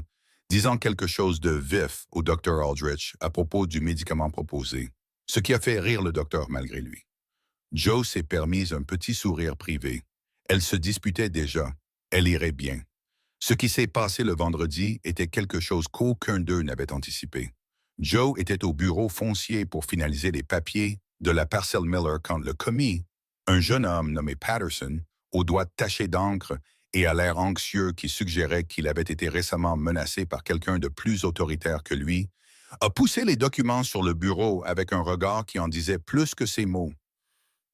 [SPEAKER 1] disant quelque chose de vif au Dr. Aldrich à propos du médicament proposé, ce qui a fait rire le docteur malgré lui. Joe s'est permis un petit sourire privé. Elle se disputait déjà. Elle irait bien. Ce qui s'est passé le vendredi était quelque chose qu'aucun d'eux n'avait anticipé. Joe était au bureau foncier pour finaliser les papiers de la parcelle Miller quand le commis, un jeune homme nommé Patterson, aux doigts tachés d'encre et à l'air anxieux qui suggérait qu'il avait été récemment menacé par quelqu'un de plus autoritaire que lui, a poussé les documents sur le bureau avec un regard qui en disait plus que ses mots.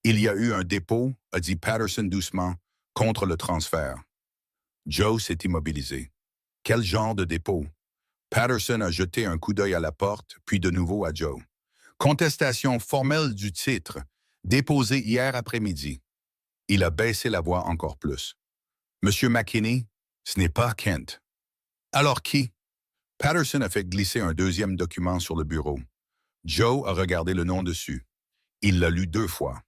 [SPEAKER 1] Il y a eu un dépôt, a dit Patterson doucement, contre le transfert. Joe s'est immobilisé. Quel genre de dépôt? Patterson a jeté un coup d'œil à la porte, puis de nouveau à Joe. Contestation formelle du titre, déposée hier après-midi. Il a baissé la voix encore plus. Monsieur McKinney, ce n'est pas Kent. Alors qui? Patterson a fait glisser un deuxième document sur le bureau. Joe a regardé le nom dessus. Il l'a lu 2 fois.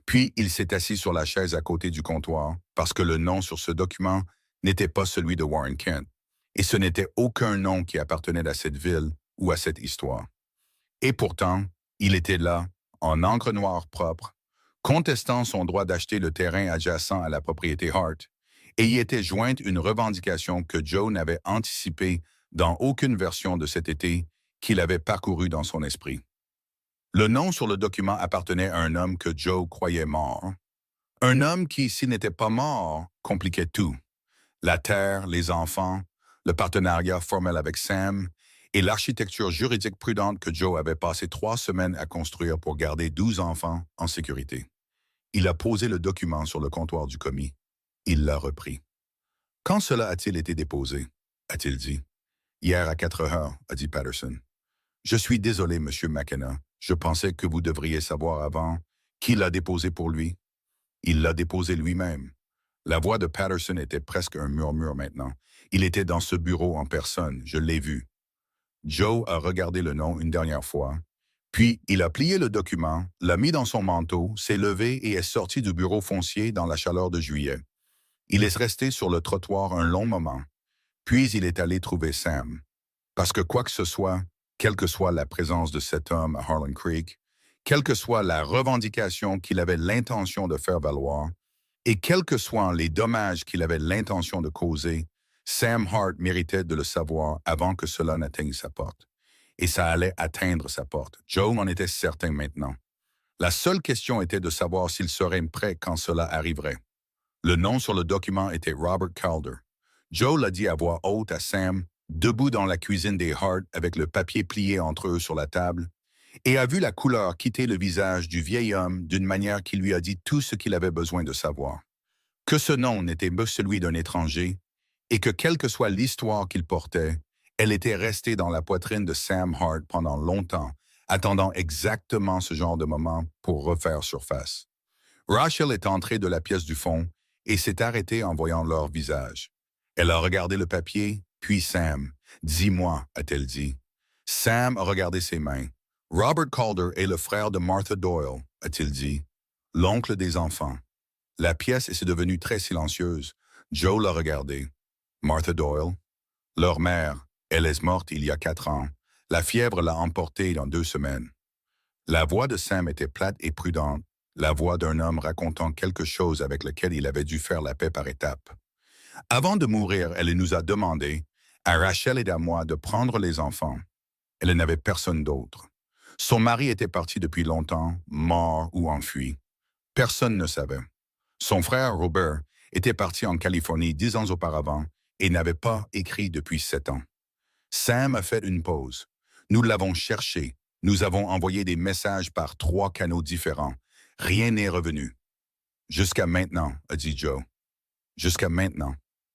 [SPEAKER 1] Puis il s'est assis sur la chaise à côté du comptoir parce que le nom sur ce document n'était pas celui de Warren Kent. Et ce n'était aucun nom qui appartenait à cette ville ou à cette histoire. Et pourtant, il était là, en encre noire propre, contestant son droit d'acheter le terrain adjacent à la propriété Hart, et y était jointe une revendication que Joe n'avait anticipée dans aucune version de cet été qu'il avait parcouru dans son esprit. Le nom sur le document appartenait à un homme que Joe croyait mort. Un homme qui, s'il n'était pas mort, compliquait tout. La terre, les enfants, le partenariat formel avec Sam et l'architecture juridique prudente que Joe avait passé 3 semaines à construire pour garder 12 enfants en sécurité. Il a posé le document sur le comptoir du commis. Il l'a repris. Quand cela a-t-il été déposé? A-t-il dit. Hier à 4 heures, a dit Patterson. Je suis désolé, Monsieur McKenna. Je pensais que vous devriez savoir avant. Qui l'a déposé pour lui? Il l'a déposé lui-même. La voix de Patterson était presque un murmure maintenant. Il était dans ce bureau en personne, je l'ai vu. Joe a regardé le nom une dernière fois, puis il a plié le document, l'a mis dans son manteau, s'est levé et est sorti du bureau foncier dans la chaleur de juillet. Il est resté sur le trottoir un long moment, puis il est allé trouver Sam. Parce que quoi que ce soit, quelle que soit la présence de cet homme à Harlan Creek, quelle que soit la revendication qu'il avait l'intention de faire valoir, et quels que soient les dommages qu'il avait l'intention de causer, Sam Hart méritait de le savoir avant que cela n'atteigne sa porte. Et ça allait atteindre sa porte. Joe en était certain maintenant. La seule question était de savoir s'il serait prêt quand cela arriverait. Le nom sur le document était Robert Calder. Joe l'a dit à voix haute à Sam, debout dans la cuisine des Hart avec le papier plié entre eux sur la table, et a vu la couleur quitter le visage du vieil homme d'une manière qui lui a dit tout ce qu'il avait besoin de savoir. Que ce nom n'était pas celui d'un étranger, et que quelle que soit l'histoire qu'il portait, elle était restée dans la poitrine de Sam Hart pendant longtemps, attendant exactement ce genre de moment pour refaire surface. Rachel est entrée de la pièce du fond et s'est arrêtée en voyant leur visage. Elle a regardé le papier, puis Sam. « Dis-moi », a-t-elle dit. Sam a regardé ses mains. « Robert Calder est le frère de Martha Doyle », a-t-il dit. « L'oncle des enfants. » La pièce s'est devenue très silencieuse. Joe l'a regardé. Martha Doyle. Leur mère, elle est morte il y a 4 ans. La fièvre l'a emportée dans 2 semaines. La voix de Sam était plate et prudente, la voix d'un homme racontant quelque chose avec lequel il avait dû faire la paix par étapes. Avant de mourir, elle nous a demandé, à Rachel et à moi, de prendre les enfants. Elle n'avait personne d'autre. Son mari était parti depuis longtemps, mort ou enfui. Personne ne savait. Son frère, Robert, était parti en Californie 10 ans auparavant et n'avait pas écrit depuis 7 ans. Sam a fait une pause. Nous l'avons cherché. Nous avons envoyé des messages par 3 canaux différents. Rien n'est revenu. Jusqu'à maintenant, a dit Joe. Jusqu'à maintenant.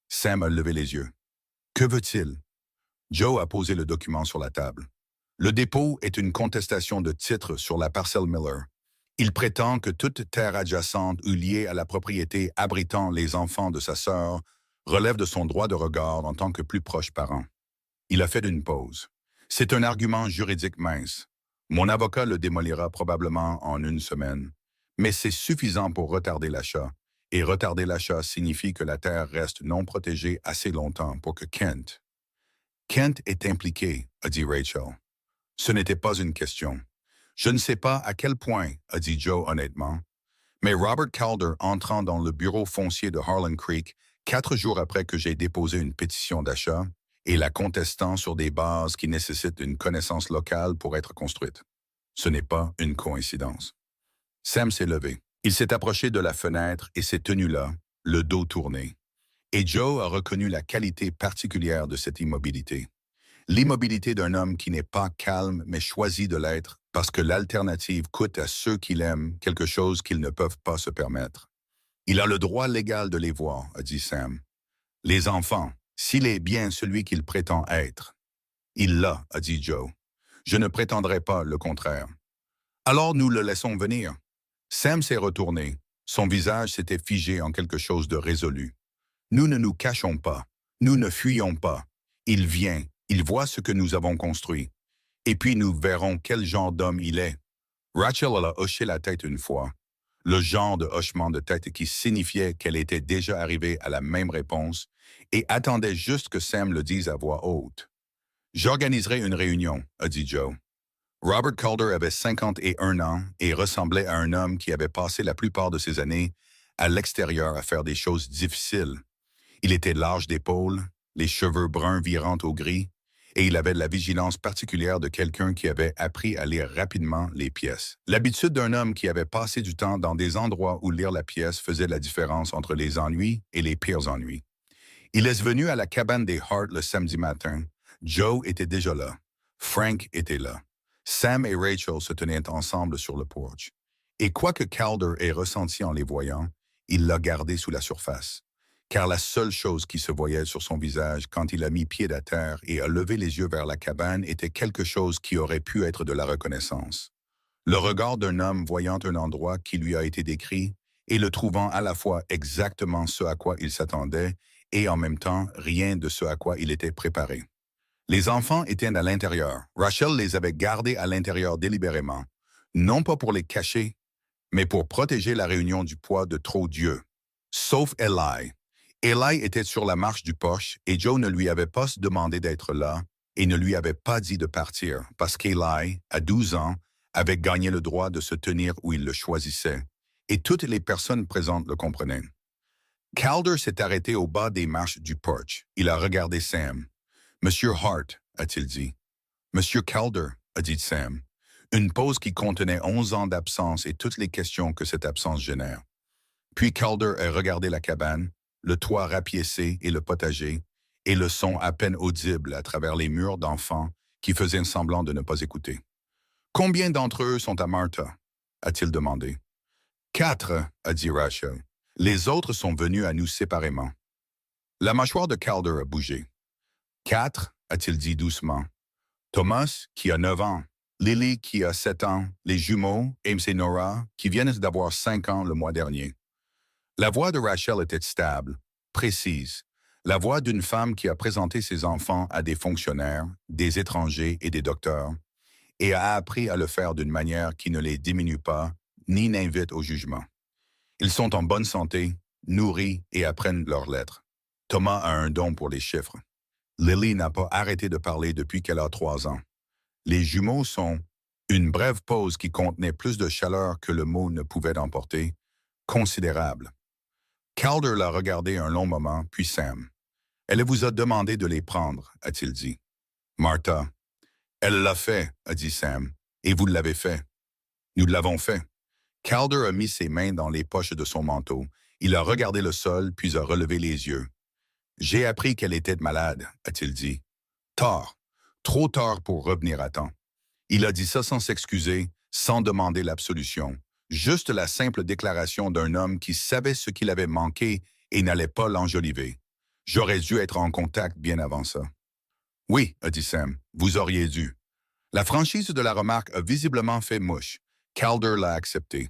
[SPEAKER 1] Sam a levé les yeux. Que veut-il? Joe a posé le document sur la table. Le dépôt est une contestation de titre sur la parcelle Miller. Il prétend que toute terre adjacente ou liée à la propriété abritant les enfants de sa sœur relève de son droit de regard en tant que plus proche parent. Il a fait une pause. C'est un argument juridique mince. Mon avocat le démolira probablement en 1 semaine, mais c'est suffisant pour retarder l'achat. Et retarder l'achat signifie que la terre reste non protégée assez longtemps pour que Kent... Kent est impliqué, a dit Rachel. Ce n'était pas une question. Je ne sais pas à quel point, a dit Joe honnêtement, mais Robert Calder entrant dans le bureau foncier de Harlan Creek 4 jours après que j'ai déposé une pétition d'achat et la contestant sur des bases qui nécessitent une connaissance locale pour être construite. Ce n'est pas une coïncidence. Sam s'est levé. Il s'est approché de la fenêtre et s'est tenu là, le dos tourné. Et Joe a reconnu la qualité particulière de cette immobilité. L'immobilité d'un homme qui n'est pas calme mais choisit de l'être parce que l'alternative coûte à ceux qu'il aime quelque chose qu'ils ne peuvent pas se permettre. Il a le droit légal de les voir, a dit Sam. Les enfants, s'il est bien celui qu'il prétend être. Il l'a, a dit Joe. Je ne prétendrai pas le contraire. Alors nous le laissons venir. Sam s'est retourné. Son visage s'était figé en quelque chose de résolu. Nous ne nous cachons pas. Nous ne fuyons pas. Il vient. Il voit ce que nous avons construit. Et puis nous verrons quel genre d'homme il est. Rachel a hoché la tête une fois, le genre de hochement de tête qui signifiait qu'elle était déjà arrivée à la même réponse et attendait juste que Sam le dise à voix haute. J'organiserai une réunion, a dit Joe. Robert Calder avait 51 ans et ressemblait à un homme qui avait passé la plupart de ses années à l'extérieur à faire des choses difficiles. Il était large d'épaules, les cheveux bruns virant au gris, et il avait la vigilance particulière de quelqu'un qui avait appris à lire rapidement les pièces. L'habitude d'un homme qui avait passé du temps dans des endroits où lire la pièce faisait la différence entre les ennuis et les pires ennuis. Il est venu à la cabane des Hart le samedi matin. Joe était déjà là. Frank était là. Sam et Rachel se tenaient ensemble sur le porch. Et quoi que Calder ait ressenti en les voyant, il l'a gardé sous la surface. Car la seule chose qui se voyait sur son visage quand il a mis pied à terre et a levé les yeux vers la cabane était quelque chose qui aurait pu être de la reconnaissance. Le regard d'un homme voyant un endroit qui lui a été décrit et le trouvant à la fois exactement ce à quoi il s'attendait et en même temps rien de ce à quoi il était préparé. Les enfants étaient à l'intérieur. Rachel les avait gardés à l'intérieur délibérément, non pas pour les cacher, mais pour protéger la réunion du poids de trop d'yeux. Sauf Eli. Eli était sur la marche du porche et Joe ne lui avait pas demandé d'être là et ne lui avait pas dit de partir parce qu'Eli, à 12 ans, avait gagné le droit de se tenir où il le choisissait. Et toutes les personnes présentes le comprenaient. Calder s'est arrêté au bas des marches du porche. Il a regardé Sam. « Monsieur Hart », a-t-il dit. « Monsieur Calder », a dit Sam. Une pause qui contenait 11 ans d'absence et toutes les questions que cette absence génère. Puis Calder a regardé la cabane, le toit rapiécé et le potager, et le son à peine audible à travers les murs d'enfants qui faisaient semblant de ne pas écouter. « Combien d'entre eux sont à Martha » a-t-il demandé. « 4, a dit Rachel. Les autres sont venus à nous séparément. La mâchoire de Calder a bougé. « 4, a-t-il dit doucement. Thomas, qui a 9 ans. Lily, qui a 7 ans. Les jumeaux, Ames et Nora, qui viennent d'avoir 5 ans le mois dernier. » La voix de Rachel était stable, précise. La voix d'une femme qui a présenté ses enfants à des fonctionnaires, des étrangers et des docteurs, et a appris à le faire d'une manière qui ne les diminue pas, ni n'invite au jugement. Ils sont en bonne santé, nourris et apprennent leurs lettres. Thomas a un don pour les chiffres. Lily n'a pas arrêté de parler depuis qu'elle a 3 ans. Les jumeaux sont une brève pause qui contenait plus de chaleur que le mot ne pouvait emporter, considérable. Calder l'a regardé un long moment, puis Sam. « Elle vous a demandé de les prendre, a-t-il dit. Martha. Elle l'a fait, a dit Sam. Et vous l'avez fait. Nous l'avons fait. Calder a mis ses mains dans les poches de son manteau. Il a regardé le sol, puis a relevé les yeux. J'ai appris qu'elle était malade, a-t-il dit. Tard. Trop tard pour revenir à temps. Il a dit ça sans s'excuser, sans demander l'absolution. Juste la simple déclaration d'un homme qui savait ce qu'il avait manqué et n'allait pas l'enjoliver. J'aurais dû être en contact bien avant ça. Oui, a dit Sam, vous auriez dû. La franchise de la remarque a visiblement fait mouche. Calder l'a accepté.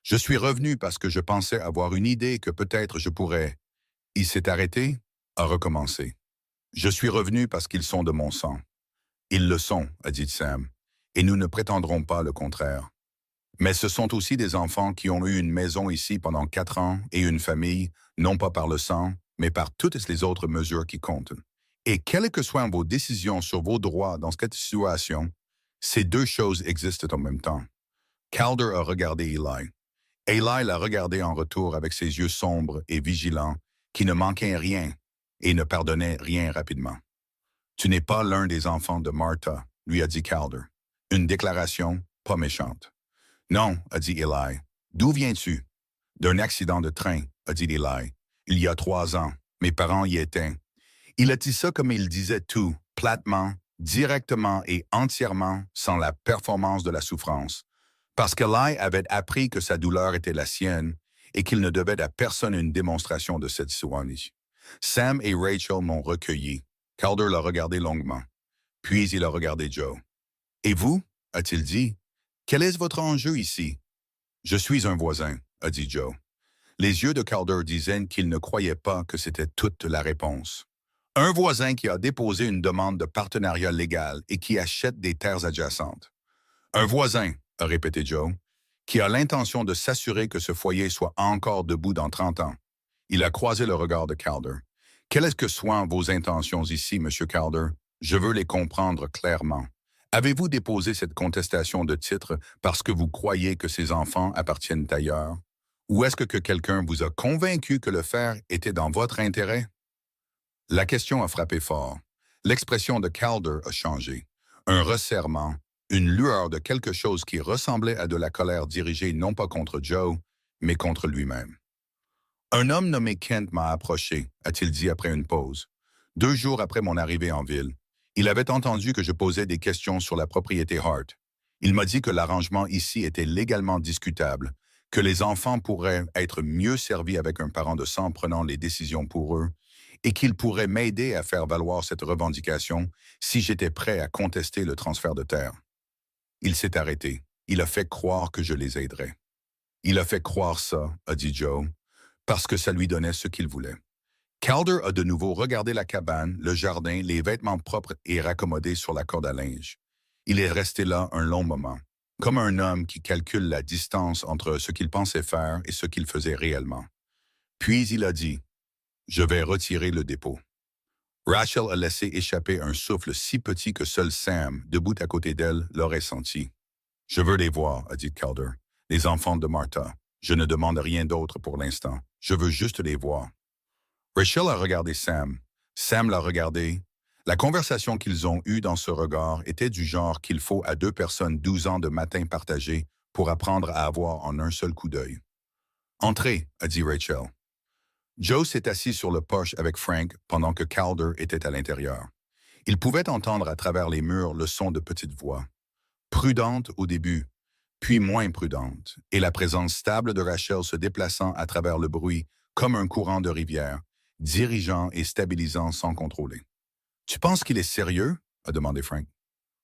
[SPEAKER 1] Je suis revenu parce que je pensais avoir une idée que peut-être je pourrais. Il s'est arrêté, a recommencé. Je suis revenu parce qu'ils sont de mon sang. Ils le sont, a dit Sam, et nous ne prétendrons pas le contraire. Mais ce sont aussi des enfants qui ont eu une maison ici pendant 4 ans et une famille, non pas par le sang, mais par toutes les autres mesures qui comptent. Et quelles que soient vos décisions sur vos droits dans cette situation, ces deux choses existent en même temps. Calder a regardé Eli. Eli l'a regardé en retour avec ses yeux sombres et vigilants, qui ne manquaient rien et ne pardonnaient rien rapidement. « Tu n'es pas l'un des enfants de Martha », lui a dit Calder. Une déclaration pas méchante. « Non », a dit Eli. « D'où viens-tu? »« D'un accident de train », a dit Eli. « Il y a 3 ans. Mes parents y étaient. » Il a dit ça comme il disait tout, platement, directement et entièrement sans la performance de la souffrance. Parce qu'Eli avait appris que sa douleur était la sienne et qu'il ne devait à personne une démonstration de cette souffrance. Sam et Rachel m'ont recueilli. Calder l'a regardé longuement. Puis il a regardé Joe. « Et vous » a-t-il dit. « Quel est votre enjeu ici? »« Je suis un voisin » a dit Joe. Les yeux de Calder disaient qu'il ne croyait pas que c'était toute la réponse. Un voisin qui a déposé une demande de partenariat légal et qui achète des terres adjacentes. Un voisin, a répété Joe, qui a l'intention de s'assurer que ce foyer soit encore debout dans 30 ans. Il a croisé le regard de Calder. Quelles est-ce que soient vos intentions ici, Monsieur Calder? Je veux les comprendre clairement. Avez-vous déposé cette contestation de titre parce que vous croyez que ces enfants appartiennent ailleurs? Ou est-ce que quelqu'un vous a convaincu que le faire était dans votre intérêt? La question a frappé fort. L'expression de Calder a changé. Un resserrement, une lueur de quelque chose qui ressemblait à de la colère dirigée non pas contre Joe, mais contre lui-même. Un homme nommé Kent m'a approché, a-t-il dit après une pause. 2 jours après mon arrivée en ville. Il avait entendu que je posais des questions sur la propriété Hart. Il m'a dit que l'arrangement ici était légalement discutable, que les enfants pourraient être mieux servis avec un parent de sang prenant les décisions pour eux, et qu'il pourrait m'aider à faire valoir cette revendication si j'étais prêt à contester le transfert de terre. Il s'est arrêté. Il a fait croire que je les aiderais. Il a fait croire ça, a dit Joe, parce que ça lui donnait ce qu'il voulait. Calder a de nouveau regardé la cabane, le jardin, les vêtements propres et raccommodés sur la corde à linge. Il est resté là un long moment, comme un homme qui calcule la distance entre ce qu'il pensait faire et ce qu'il faisait réellement. Puis il a dit, « Je vais retirer le dépôt. » Rachel a laissé échapper un souffle si petit que seul Sam, debout à côté d'elle, l'aurait senti. « Je veux les voir, a dit Calder. Les enfants de Martha. Je ne demande rien d'autre pour l'instant. Je veux juste les voir. » Rachel a regardé Sam. Sam l'a regardé. La conversation qu'ils ont eue dans ce regard était du genre qu'il faut à 2 personnes 12 ans de matin partagés pour apprendre à avoir en un seul coup d'œil. « Entrez, a dit Rachel. Joe s'est assis sur le porche avec Frank pendant que Calder était à l'intérieur. Il pouvait entendre à travers les murs le son de petites voix. Prudente au début, puis moins prudente, et la présence stable de Rachel se déplaçant à travers le bruit comme un courant de rivière, dirigeant et stabilisant sans contrôler. « Tu penses qu'il est sérieux? » a demandé Frank.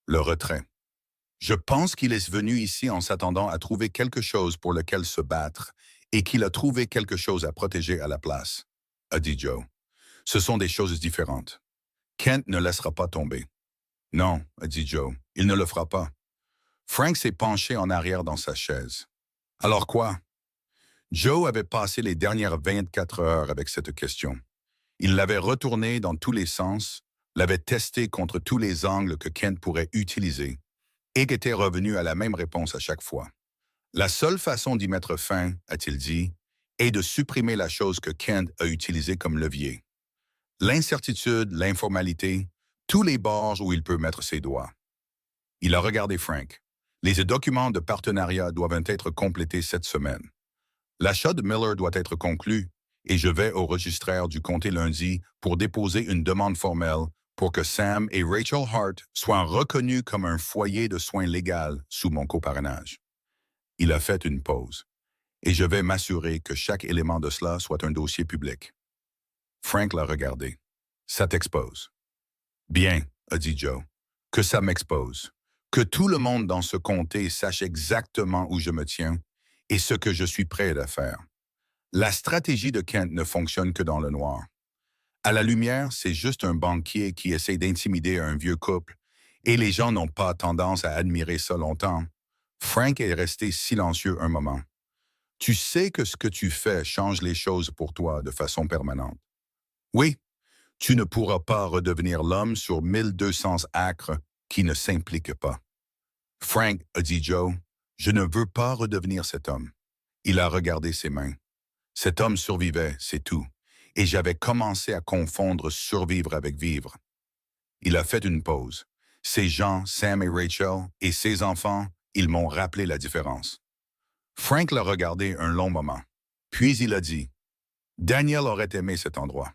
[SPEAKER 1] Le retrait. « Je pense qu'il est venu ici en s'attendant à trouver quelque chose pour lequel se battre et qu'il a trouvé quelque chose à protéger à la place, » a dit Joe. « Ce sont des choses différentes. Kent ne laissera pas tomber. »« Non, » a dit Joe, « il ne le fera pas. » Frank s'est penché en arrière dans sa chaise. « Alors quoi? » Joe avait passé les dernières 24 heures avec cette question. Il l'avait retournée dans tous les sens, l'avait testée contre tous les angles que Kent pourrait utiliser, et était revenu à la même réponse à chaque fois. La seule façon d'y mettre fin, a-t-il dit, est de supprimer la chose que Kent a utilisée comme levier. L'incertitude, l'informalité, tous les bords où il peut mettre ses doigts. Il a regardé Frank. Les documents de partenariat doivent être complétés cette semaine. L'achat de Miller doit être conclu et je vais au registraire du comté lundi pour déposer une demande formelle pour que Sam et Rachel Hart soient reconnus comme un foyer de soins légal sous mon coparrainage. Il a fait une pause, et je vais m'assurer que chaque élément de cela soit un dossier public. Frank l'a regardé. Ça t'expose. Bien, a dit Joe, que ça m'expose. Que tout le monde dans ce comté sache exactement où je me tiens et ce que je suis prêt à faire. La stratégie de Kent ne fonctionne que dans le noir. À la lumière, c'est juste un banquier qui essaie d'intimider un vieux couple, et les gens n'ont pas tendance à admirer ça longtemps. Frank est resté silencieux un moment. Tu sais que ce que tu fais change les choses pour toi de façon permanente. Oui, tu ne pourras pas redevenir l'homme sur 1200 acres qui ne s'implique pas. Frank, a dit Joe, je ne veux pas redevenir cet homme. Il a regardé ses mains. Cet homme survivait, c'est tout, et j'avais commencé à confondre survivre avec vivre. Il a fait une pause. Ces gens, Sam et Rachel, et ses enfants, ils m'ont rappelé la différence. Frank l'a regardé un long moment. Puis il a dit, « Daniel aurait aimé cet endroit. »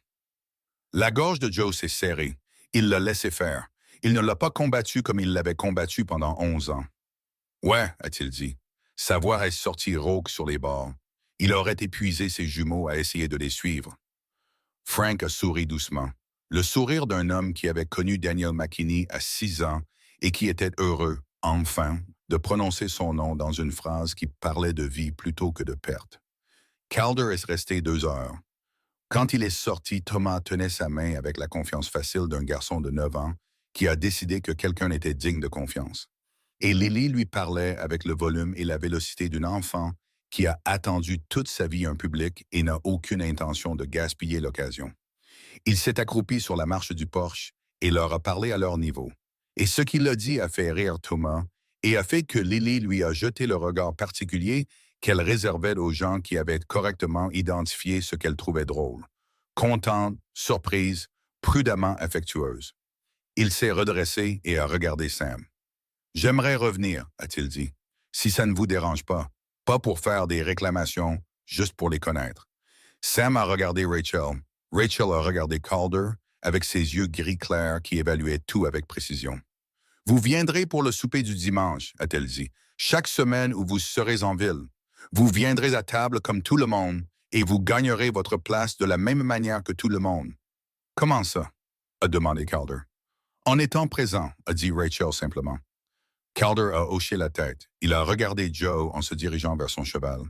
[SPEAKER 1] La gorge de Joe s'est serrée. Il l'a laissé faire. Il ne l'a pas combattu comme il l'avait combattu pendant 11 ans. « Ouais, a-t-il dit. Sa voix est sortie rauque sur les bords. Il aurait épuisé ses jumeaux à essayer de les suivre. » Frank a souri doucement. Le sourire d'un homme qui avait connu Daniel McKinney à 6 ans et qui était heureux, enfin, de prononcer son nom dans une phrase qui parlait de vie plutôt que de perte. Calder est resté 2 heures. Quand il est sorti, Thomas tenait sa main avec la confiance facile d'un garçon de 9 ans qui a décidé que quelqu'un était digne de confiance. Et Lily lui parlait avec le volume et la vélocité d'une enfant qui a attendu toute sa vie un public et n'a aucune intention de gaspiller l'occasion. Il s'est accroupi sur la marche du porche et leur a parlé à leur niveau. Et ce qu'il a dit a fait rire Thomas et a fait que Lily lui a jeté le regard particulier qu'elle réservait aux gens qui avaient correctement identifié ce qu'elle trouvait drôle. Contente, surprise, prudemment affectueuse. Il s'est redressé et a regardé Sam. J'aimerais revenir, a-t-il dit, si ça ne vous dérange pas. Pas pour faire des réclamations, juste pour les connaître. Sam a regardé Rachel. Rachel a regardé Calder avec ses yeux gris clairs qui évaluaient tout avec précision. Vous viendrez pour le souper du dimanche, a-t-elle dit, chaque semaine où vous serez en ville. Vous viendrez à table comme tout le monde et vous gagnerez votre place de la même manière que tout le monde. Comment ça? A demandé Calder. En étant présent, a dit Rachel simplement. Calder a hoché la tête. Il a regardé Joe en se dirigeant vers son cheval.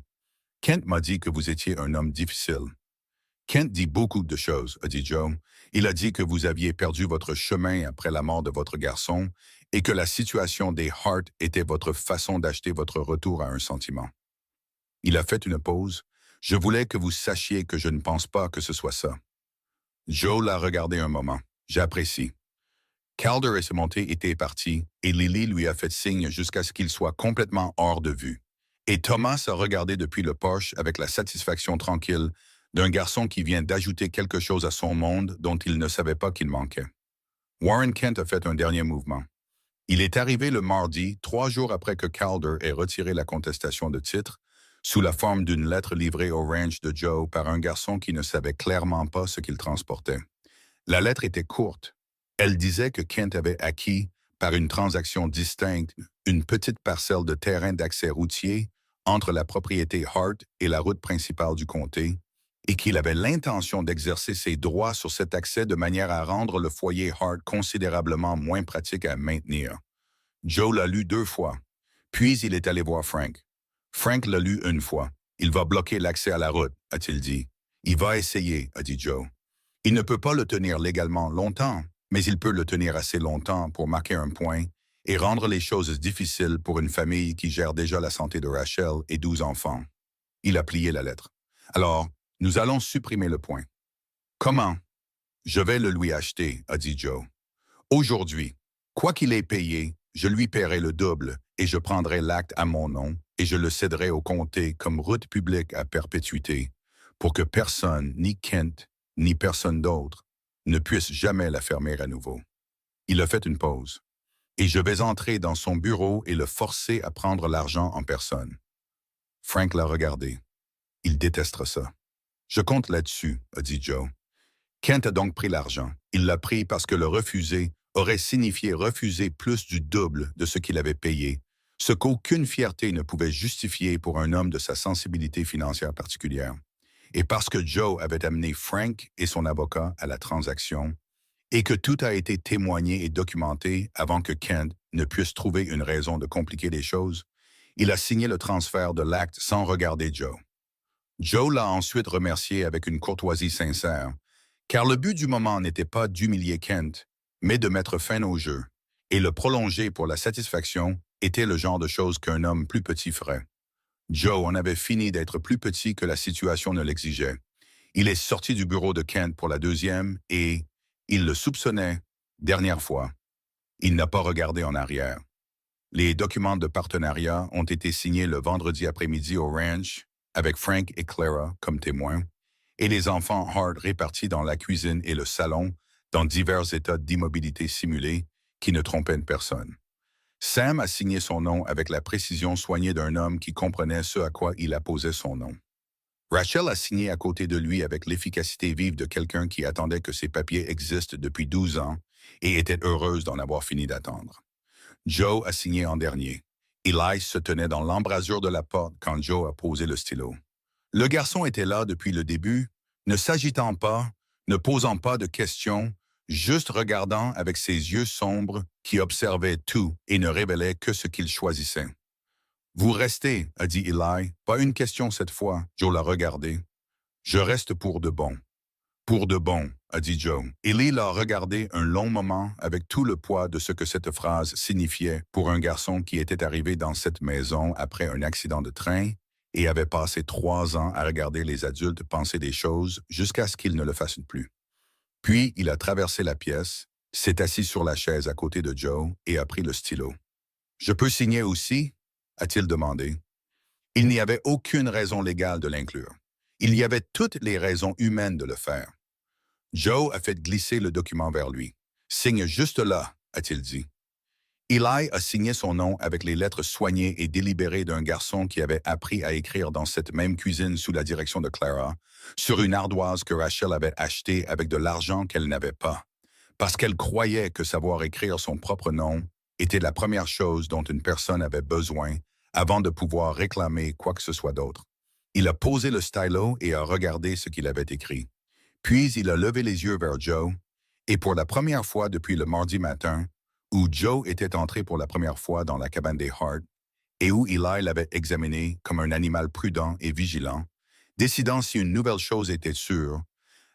[SPEAKER 1] Kent m'a dit que vous étiez un homme difficile. Kent dit beaucoup de choses, a dit Joe. Il a dit que vous aviez perdu votre chemin après la mort de votre garçon et que la situation des Hart était votre façon d'acheter votre retour à un sentiment. Il a fait une pause. Je voulais que vous sachiez que je ne pense pas que ce soit ça. Joe l'a regardé un moment. J'apprécie. Calder et ses montées étaient partis et Lily lui a fait signe jusqu'à ce qu'il soit complètement hors de vue. Et Thomas a regardé depuis le porche avec la satisfaction tranquille d'un garçon qui vient d'ajouter quelque chose à son monde dont il ne savait pas qu'il manquait. Warren Kent a fait un dernier mouvement. Il est arrivé le mardi, 3 jours après que Calder ait retiré la contestation de titre, sous la forme d'une lettre livrée au ranch de Joe par un garçon qui ne savait clairement pas ce qu'il transportait. La lettre était courte. Elle disait que Kent avait acquis, par une transaction distincte, une petite parcelle de terrain d'accès routier entre la propriété Hart et la route principale du comté, et qu'il avait l'intention d'exercer ses droits sur cet accès de manière à rendre le foyer Hart considérablement moins pratique à maintenir. Joe l'a lu 2 fois, puis il est allé voir Frank. Frank l'a lu 1 fois. Il va bloquer l'accès à la route, a-t-il dit. Il va essayer, a dit Joe. Il ne peut pas le tenir légalement longtemps, mais il peut le tenir assez longtemps pour marquer un point et rendre les choses difficiles pour une famille qui gère déjà la santé de Rachel et 12 enfants. Il a plié la lettre. Alors, nous allons supprimer le point. Comment? Je vais le lui acheter, a dit Joe. Aujourd'hui, quoi qu'il ait payé, je lui paierai le double et je prendrai l'acte à mon nom et je le céderai au comté comme route publique à perpétuité pour que personne, ni Kent, ni personne d'autre, ne puisse jamais la fermer à nouveau. Il a fait une pause. Et je vais entrer dans son bureau et le forcer à prendre l'argent en personne. Frank l'a regardé. Il déteste ça. Je compte là-dessus, a dit Joe. Kent a donc pris l'argent. Il l'a pris parce que le refuser aurait signifié refuser plus du double de ce qu'il avait payé, ce qu'aucune fierté ne pouvait justifier pour un homme de sa sensibilité financière particulière. Et parce que Joe avait amené Frank et son avocat à la transaction, et que tout a été témoigné et documenté avant que Kent ne puisse trouver une raison de compliquer les choses, il a signé le transfert de l'acte sans regarder Joe. Joe l'a ensuite remercié avec une courtoisie sincère, car le but du moment n'était pas d'humilier Kent, mais de mettre fin au jeu, et le prolonger pour la satisfaction était le genre de choses qu'un homme plus petit ferait. Joe en avait fini d'être plus petit que la situation ne l'exigeait. Il est sorti du bureau de Kent pour la deuxième et, il le soupçonnait, dernière fois. Il n'a pas regardé en arrière. Les documents de partenariat ont été signés le vendredi après-midi au ranch, avec Frank et Clara comme témoins, et les enfants Hart répartis dans la cuisine et le salon, dans divers états d'immobilité simulés qui ne trompaient personne. Sam a signé son nom avec la précision soignée d'un homme qui comprenait ce à quoi il apposait son nom. Rachel a signé à côté de lui avec l'efficacité vive de quelqu'un qui attendait que ses papiers existent depuis 12 ans et était heureuse d'en avoir fini d'attendre. Joe a signé en dernier. Eli se tenait dans l'embrasure de la porte quand Joe a posé le stylo. Le garçon était là depuis le début, ne s'agitant pas, ne posant pas de questions, juste regardant avec ses yeux sombres qui observaient tout et ne révélaient que ce qu'il choisissait. « Vous restez, » a dit Eli. « Pas une question cette fois. » Joe l'a regardé. « Je reste pour de bon. » Pour de bon, a dit Joe. Ellie l'a regardé un long moment avec tout le poids de ce que cette phrase signifiait pour un garçon qui était arrivé dans cette maison après un accident de train et avait passé 3 ans à regarder les adultes penser des choses jusqu'à ce qu'ils ne le fassent plus. Puis, il a traversé la pièce, s'est assis sur la chaise à côté de Joe et a pris le stylo. « Je peux signer aussi ?» a-t-il demandé. Il n'y avait aucune raison légale de l'inclure. Il y avait toutes les raisons humaines de le faire. Joe a fait glisser le document vers lui. « Signe juste là », a-t-il dit. Eli a signé son nom avec les lettres soignées et délibérées d'un garçon qui avait appris à écrire dans cette même cuisine sous la direction de Clara, sur une ardoise que Rachel avait achetée avec de l'argent qu'elle n'avait pas, parce qu'elle croyait que savoir écrire son propre nom était la première chose dont une personne avait besoin avant de pouvoir réclamer quoi que ce soit d'autre. Il a posé le stylo et a regardé ce qu'il avait écrit. Puis il a levé les yeux vers Joe, et pour la première fois depuis le mardi matin, où Joe était entré pour la première fois dans la cabane des Hart, et où Eli l'avait examiné comme un animal prudent et vigilant, décidant si une nouvelle chose était sûre,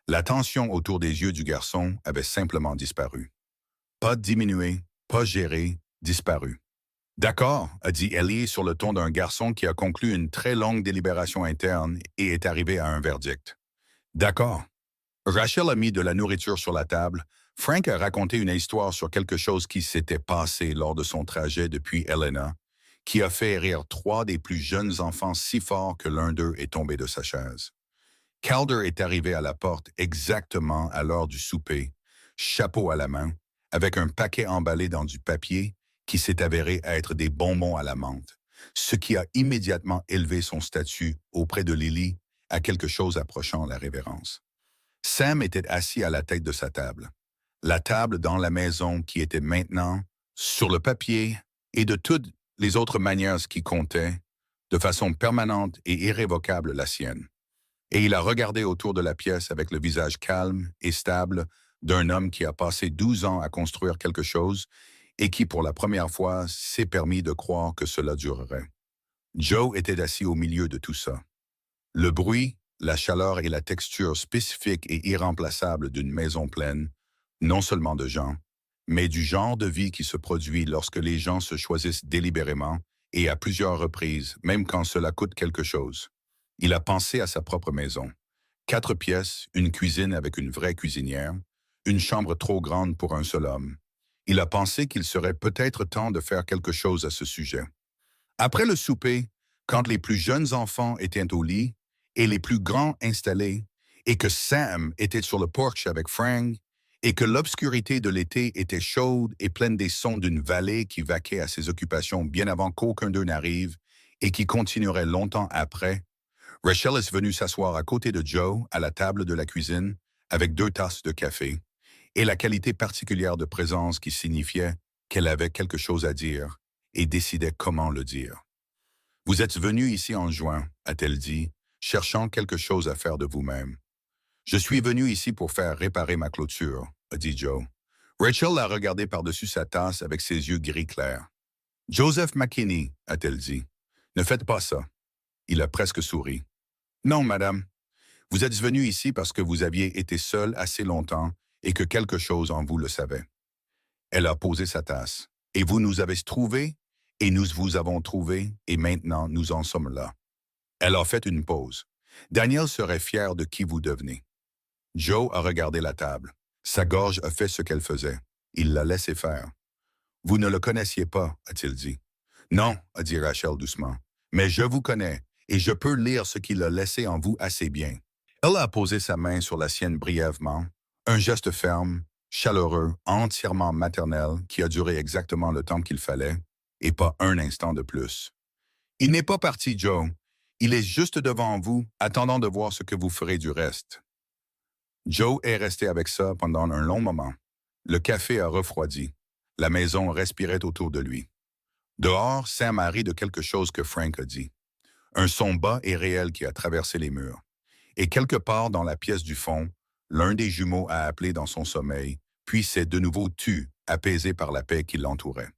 [SPEAKER 1] la tension autour des yeux du garçon avait simplement disparu. Pas diminué, pas géré, disparu. « D'accord », a dit Ellie sur le ton d'un garçon qui a conclu une très longue délibération interne et est arrivé à un verdict. « D'accord. » Rachel a mis de la nourriture sur la table. Frank a raconté une histoire sur quelque chose qui s'était passé lors de son trajet depuis Helena, qui a fait rire 3 des plus jeunes enfants si fort que l'un d'eux est tombé de sa chaise. Calder est arrivé à la porte exactement à l'heure du souper, chapeau à la main, avec un paquet emballé dans du papier qui s'est avéré être des bonbons à la menthe, ce qui a immédiatement élevé son statut auprès de Lily à quelque chose approchant la révérence. Sam était assis à la tête de sa table. La table dans la maison qui était maintenant, sur le papier et de toutes les autres manières qui comptaient, de façon permanente et irrévocable la sienne. Et il a regardé autour de la pièce avec le visage calme et stable d'un homme qui a passé 12 ans à construire quelque chose et qui, pour la première fois, s'est permis de croire que cela durerait. Joe était assis au milieu de tout ça. Le bruit, la chaleur et la texture spécifique et irremplaçable d'une maison pleine, non seulement de gens, mais du genre de vie qui se produit lorsque les gens se choisissent délibérément et à plusieurs reprises, même quand cela coûte quelque chose. Il a pensé à sa propre maison. 4 pièces, une cuisine avec une vraie cuisinière, une chambre trop grande pour un seul homme. Il a pensé qu'il serait peut-être temps de faire quelque chose à ce sujet. Après le souper, quand les plus jeunes enfants étaient au lit et les plus grands installés, et que Sam était sur le porche avec Frank, et que l'obscurité de l'été était chaude et pleine des sons d'une vallée qui vaquait à ses occupations bien avant qu'aucun d'eux n'arrive et qui continuerait longtemps après, Rachel est venue s'asseoir à côté de Joe à la table de la cuisine avec 2 tasses de café et la qualité particulière de présence qui signifiait qu'elle avait quelque chose à dire et décidait comment le dire. « Vous êtes venu ici en juin, a-t-elle dit, cherchant quelque chose à faire de vous-même. « Je suis venu ici pour faire réparer ma clôture, a dit Joe. Rachel l'a regardé par-dessus sa tasse avec ses yeux gris clairs. « Joseph McKinney, a-t-elle dit. Ne faites pas ça. » Il a presque souri. « Non, madame. Vous êtes venu ici parce que vous aviez été seul assez longtemps et que quelque chose en vous le savait. » Elle a posé sa tasse. « Et vous nous avez trouvés, et nous vous avons trouvés, et maintenant nous en sommes là. » Elle a fait une pause. « Daniel serait fier de qui vous devenez. » Joe a regardé la table. Sa gorge a fait ce qu'elle faisait. Il l'a laissé faire. « Vous ne le connaissiez pas, a-t-il dit. »« Non, a dit Rachel doucement. Mais je vous connais, et je peux lire ce qu'il a laissé en vous assez bien. » Elle a posé sa main sur la sienne brièvement, un geste ferme, chaleureux, entièrement maternel, qui a duré exactement le temps qu'il fallait, et pas un instant de plus. « Il n'est pas parti, Joe. Il est juste devant vous, attendant de voir ce que vous ferez du reste. » Joe est resté avec ça pendant un long moment. Le café a refroidi. La maison respirait autour de lui. Dehors, Sam a ri de quelque chose que Frank a dit. Un son bas et réel qui a traversé les murs. Et quelque part dans la pièce du fond, l'un des jumeaux a appelé dans son sommeil, puis s'est de nouveau tu, apaisé par la paix qui l'entourait.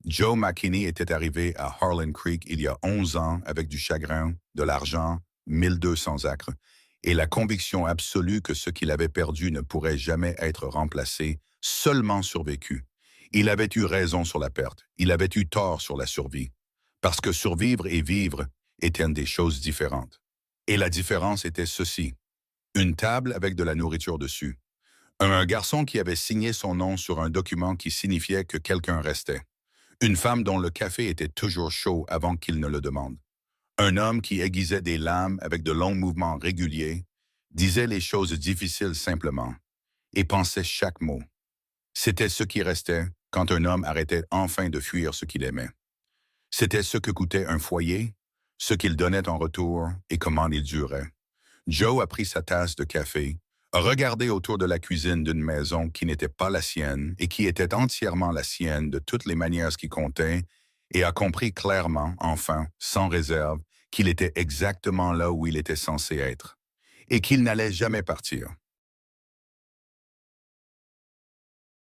[SPEAKER 1] Joe McKinney était arrivé à Harlan Creek il y a 11 ans avec du chagrin, de l'argent, 1200 acres, et la conviction absolue que ce qu'il avait perdu ne pourrait jamais être remplacé, seulement survécu. Il avait eu raison sur la perte, il avait eu tort sur la survie, parce que survivre et vivre étaient des choses différentes. Et la différence était ceci: une table avec de la nourriture dessus, un garçon qui avait signé son nom sur un document qui signifiait que quelqu'un restait, une femme dont le café était toujours chaud avant qu'il ne le demande, un homme qui aiguisait des lames avec de longs mouvements réguliers, disait les choses difficiles simplement, et pensait chaque mot. C'était ce qui restait quand un homme arrêtait enfin de fuir ce qu'il aimait. C'était ce que coûtait un foyer, ce qu'il donnait en retour et comment il durait. Joe a pris sa tasse de café, a regardé autour de la cuisine d'une maison qui n'était pas la sienne et qui était entièrement la sienne de toutes les manières qui comptaient, et a compris clairement, enfin, sans réserve, qu'il était exactement là où il était censé être, et qu'il n'allait jamais partir.